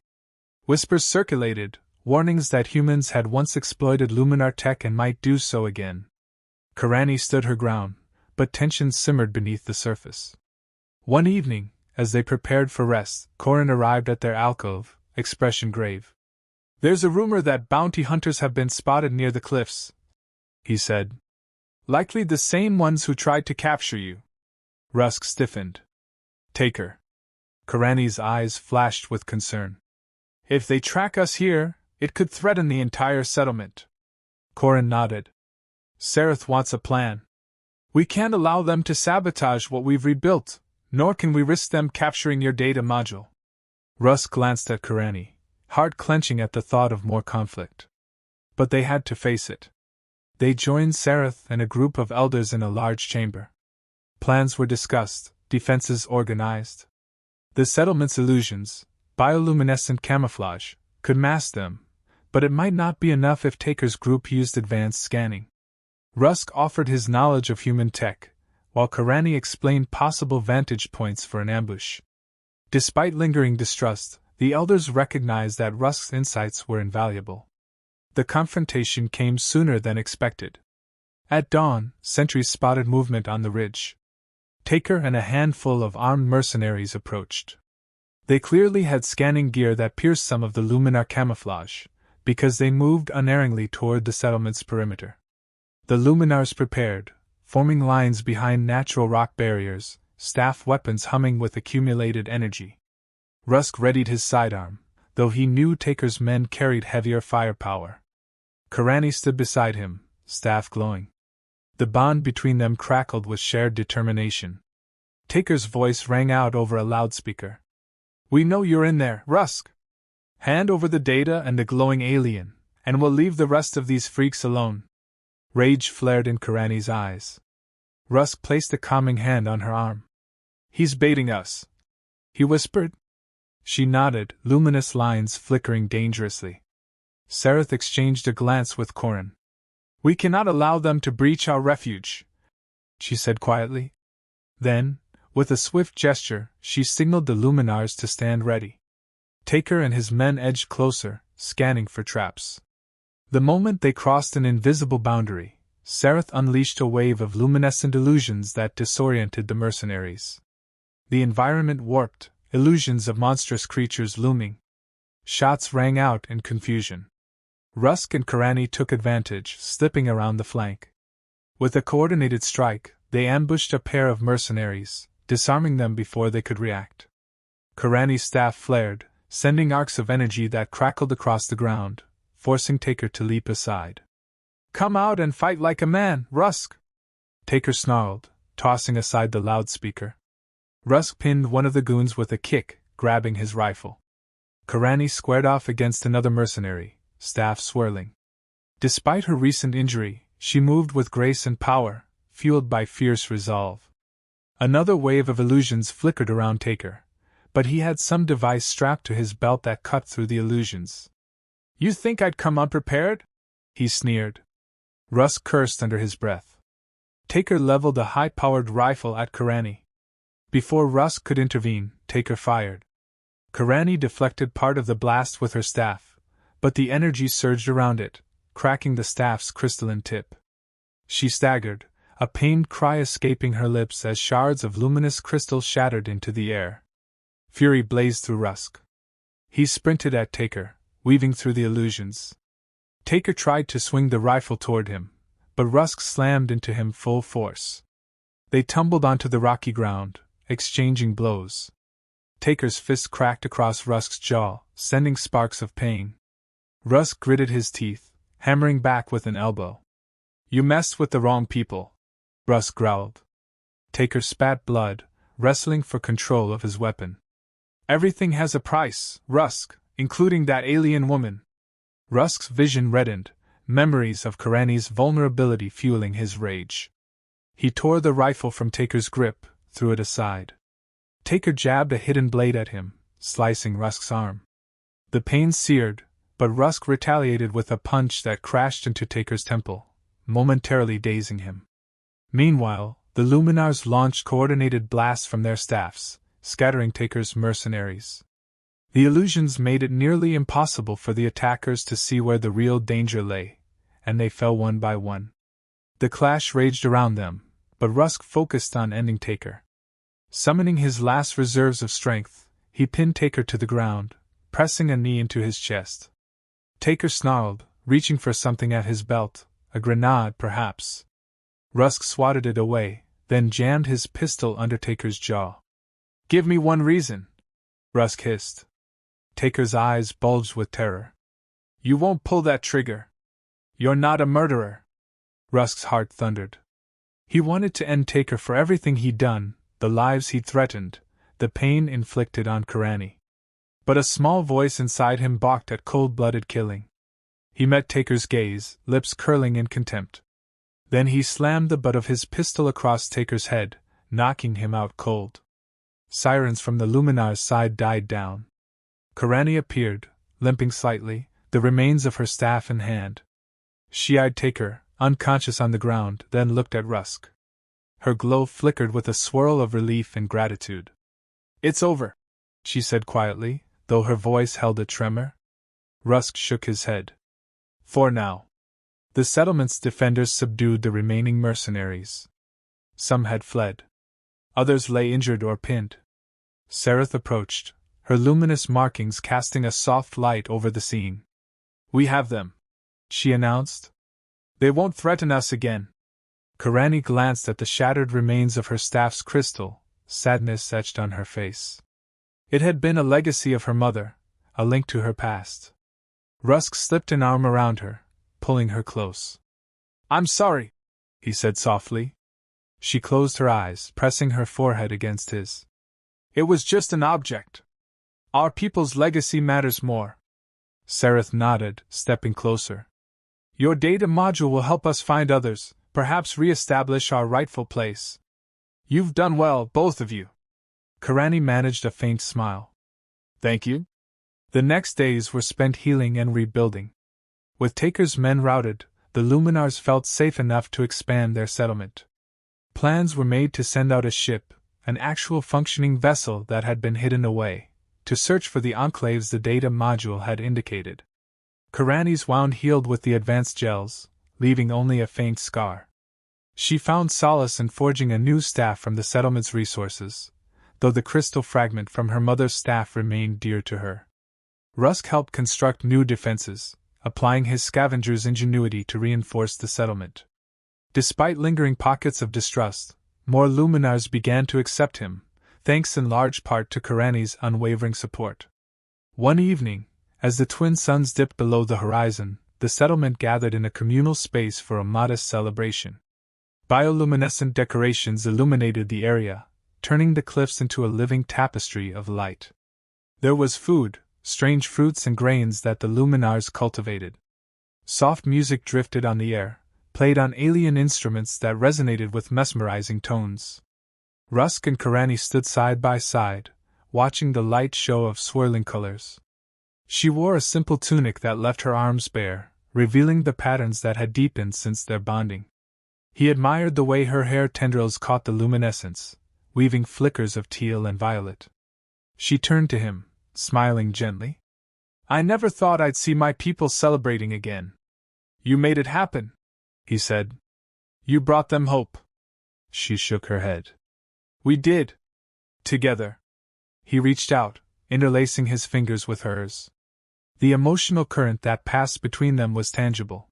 Whispers circulated, warnings that humans had once exploited Luminar tech and might do so again. Karani stood her ground, but tensions simmered beneath the surface. One evening, as they prepared for rest, Corin arrived at their alcove, expression grave. "There's a rumor that bounty hunters have been spotted near the cliffs," he said. "Likely the same ones who tried to capture you." Rusk stiffened. "Take her." Karani's eyes flashed with concern. "If they track us here, it could threaten the entire settlement." Corin nodded. "Sareth wants a plan. We can't allow them to sabotage what we've rebuilt, nor can we risk them capturing your data module." Rusk glanced at Karani, heart clenching at the thought of more conflict. But they had to face it. They joined Sareth and a group of elders in a large chamber. Plans were discussed, defenses organized. The settlement's illusions, bioluminescent camouflage, could mask them, but it might not be enough if Taker's group used advanced scanning. Rusk offered his knowledge of human tech, while Karani explained possible vantage points for an ambush. Despite lingering distrust, the elders recognized that Rusk's insights were invaluable. The confrontation came sooner than expected. At dawn, sentries spotted movement on the ridge. Taker and a handful of armed mercenaries approached. They clearly had scanning gear that pierced some of the Luminar camouflage, because they moved unerringly toward the settlement's perimeter. The Luminars prepared, forming lines behind natural rock barriers, staff weapons humming with accumulated energy. Rusk readied his sidearm, though he knew Taker's men carried heavier firepower. Karani stood beside him, staff glowing. The bond between them crackled with shared determination. Taker's voice rang out over a loudspeaker. "We know you're in there, Rusk. Hand over the data and the glowing alien, and we'll leave the rest of these freaks alone." Rage flared in Karani's eyes. Rusk placed a calming hand on her arm. "He's baiting us," he whispered. She nodded, luminous lines flickering dangerously. Sareth exchanged a glance with Corin. "We cannot allow them to breach our refuge," she said quietly. Then, with a swift gesture, she signaled the Luminars to stand ready. Taker and his men edged closer, scanning for traps. The moment they crossed an invisible boundary, Sareth unleashed a wave of luminescent illusions that disoriented the mercenaries. The environment warped, illusions of monstrous creatures looming. Shots rang out in confusion. Rusk and Karani took advantage, slipping around the flank. With a coordinated strike, they ambushed a pair of mercenaries, disarming them before they could react. Karani's staff flared, sending arcs of energy that crackled across the ground, forcing Taker to leap aside. "Come out and fight like a man, Rusk!" Taker snarled, tossing aside the loudspeaker. Rusk pinned one of the goons with a kick, grabbing his rifle. Karani squared off against another mercenary, staff swirling. Despite her recent injury, she moved with grace and power, fueled by fierce resolve. Another wave of illusions flickered around Taker, but he had some device strapped to his belt that cut through the illusions. "You think I'd come unprepared?" he sneered. Rusk cursed under his breath. Taker leveled a high-powered rifle at Karani. Before Rusk could intervene, Taker fired. Karani deflected part of the blast with her staff, but the energy surged around it, cracking the staff's crystalline tip. She staggered, a pained cry escaping her lips as shards of luminous crystal shattered into the air. Fury blazed through Rusk. He sprinted at Taker, weaving through the illusions. Taker tried to swing the rifle toward him, but Rusk slammed into him full force. They tumbled onto the rocky ground, exchanging blows. Taker's fist cracked across Rusk's jaw, sending sparks of pain. Rusk gritted his teeth, hammering back with an elbow. "You messed with the wrong people," Rusk growled. Taker spat blood, wrestling for control of his weapon. "Everything has a price, Rusk, including that alien woman." Rusk's vision reddened, memories of Karani's vulnerability fueling his rage. He tore the rifle from Taker's grip, threw it aside. Taker jabbed a hidden blade at him, slicing Rusk's arm. The pain seared, but Rusk retaliated with a punch that crashed into Taker's temple, momentarily dazing him. Meanwhile, The Luminars launched coordinated blasts from their staffs, scattering Taker's mercenaries. The illusions made it nearly impossible for the attackers to see where the real danger lay, and they fell one by one. The clash raged around them, but Rusk focused on ending Taker. Summoning his last reserves of strength, he pinned Taker to the ground, pressing a knee into his chest. Taker snarled, reaching for something at his belt, a grenade perhaps. Rusk swatted it away, then jammed his pistol under Taker's jaw. "Give me one reason," Rusk hissed. Taker's eyes bulged with terror. "You won't pull that trigger. You're not a murderer," Rusk's heart thundered. He wanted to end Taker for everything he'd done, the lives he'd threatened, the pain inflicted on Karani. But a small voice inside him balked at cold-blooded killing. He met Taker's gaze, lips curling in contempt. Then he slammed the butt of his pistol across Taker's head, knocking him out cold. Sirens from the Luminar's side died down. Karani appeared, limping slightly, the remains of her staff in hand. She eyed Taker, unconscious on the ground, then looked at Rusk. Her glow flickered with a swirl of relief and gratitude. "It's over," she said quietly, though her voice held a tremor. Rusk shook his head. "For now." The settlement's defenders subdued the remaining mercenaries. Some had fled. Others lay injured or pinned. Sereth approached, her luminous markings casting a soft light over the scene. "We have them," she announced. "They won't threaten us again." Karani glanced at the shattered remains of her staff's crystal, sadness etched on her face. It had been a legacy of her mother, a link to her past. Rusk slipped an arm around her, pulling her close. "I'm sorry," he said softly. She closed her eyes, pressing her forehead against his. "It was just an object. Our people's legacy matters more." Sereth nodded, stepping closer. "Your data module will help us find others, perhaps re-establish our rightful place. You've done well, both of you." Karani managed a faint smile. "Thank you." The next days were spent healing and rebuilding. With Taker's men routed, the Luminars felt safe enough to expand their settlement. Plans were made to send out a ship, an actual functioning vessel that had been hidden away, to search for the enclaves the data module had indicated. Karani's wound healed with the advanced gels, leaving only a faint scar. She found solace in forging a new staff from the settlement's resources, though the crystal fragment from her mother's staff remained dear to her. Rusk helped construct new defenses, applying his scavenger's ingenuity to reinforce the settlement. Despite lingering pockets of distrust, more Luminars began to accept him, thanks in large part to Karani's unwavering support. One evening, as the twin suns dipped below the horizon, the settlement gathered in a communal space for a modest celebration. Bioluminescent decorations illuminated the area, turning the cliffs into a living tapestry of light. There was food, strange fruits and grains that the Luminars cultivated. Soft music drifted on the air, played on alien instruments that resonated with mesmerizing tones. Rusk and Karani stood side by side, watching the light show of swirling colors. She wore a simple tunic that left her arms bare, revealing the patterns that had deepened since their bonding. He admired the way her hair tendrils caught the luminescence, weaving flickers of teal and violet. She turned to him, smiling gently. "I never thought I'd see my people celebrating again." "You made it happen," he said. "You brought them hope." She shook her head. "We did. Together." He reached out, interlacing his fingers with hers. The emotional current that passed between them was tangible.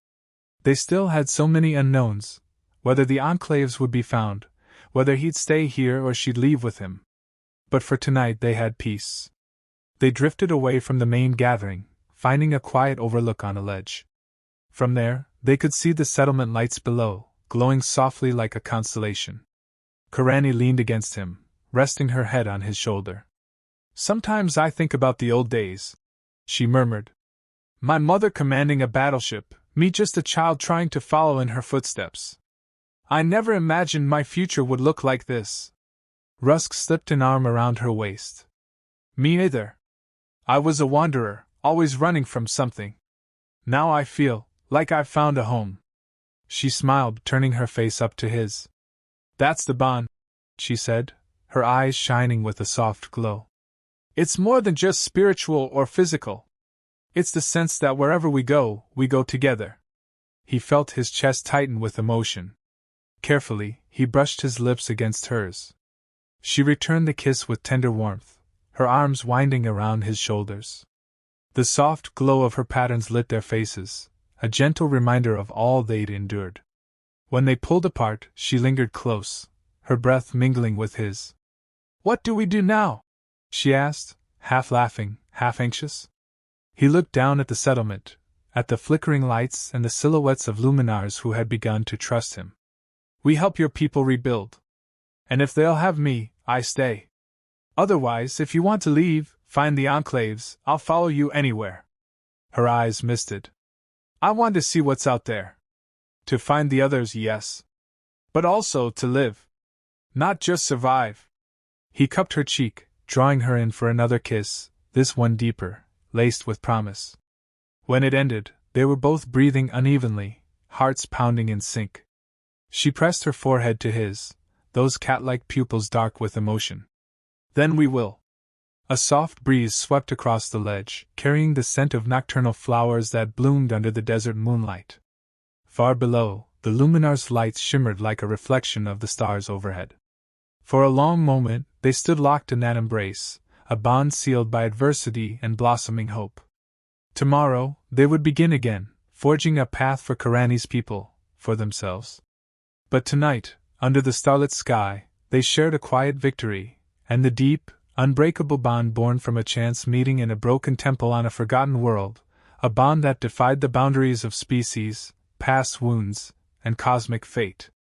They still had so many unknowns, whether the enclaves would be found, whether he'd stay here or she'd leave with him. But for tonight they had peace. They drifted away from the main gathering, finding a quiet overlook on a ledge. From there, they could see the settlement lights below, glowing softly like a constellation. Karani leaned against him, resting her head on his shoulder. "Sometimes I think about the old days," she murmured. "My mother commanding a battleship, me just a child trying to follow in her footsteps. I never imagined my future would look like this." Rusk slipped an arm around her waist. "Me either. I was a wanderer, always running from something. Now I feel like I've found a home." She smiled, turning her face up to his. That's the bond, she said, her eyes shining with a soft glow. It's more than just spiritual or physical. It's the sense that wherever we go together. He felt his chest tighten with emotion. Carefully, he brushed his lips against hers. She returned the kiss with tender warmth, her arms winding around his shoulders. The soft glow of her patterns lit their faces, a gentle reminder of all they'd endured. When they pulled apart, she lingered close, her breath mingling with his. What do we do now? She asked, half laughing, half anxious. He looked down at the settlement, at the flickering lights and the silhouettes of luminaries who had begun to trust him. We help your people rebuild. And if they'll have me, I stay. Otherwise, if you want to leave, find the enclaves, I'll follow you anywhere. Her eyes misted. I want to see what's out there. To find the others, yes. But also to live. Not just survive. He cupped her cheek, drawing her in for another kiss, this one deeper, laced with promise. When it ended, they were both breathing unevenly, hearts pounding in sync. She pressed her forehead to his, those cat-like pupils dark with emotion. Then we will. A soft breeze swept across the ledge, carrying the scent of nocturnal flowers that bloomed under the desert moonlight. Far below, the luminar's lights shimmered like a reflection of the stars overhead. For a long moment, they stood locked in that embrace, a bond sealed by adversity and blossoming hope. Tomorrow, they would begin again, forging a path for Karani's people, for themselves. But tonight, under the starlit sky, they shared a quiet victory, and the deep, unbreakable bond born from a chance meeting in a broken temple on a forgotten world, a bond that defied the boundaries of species, past wounds, and cosmic fate.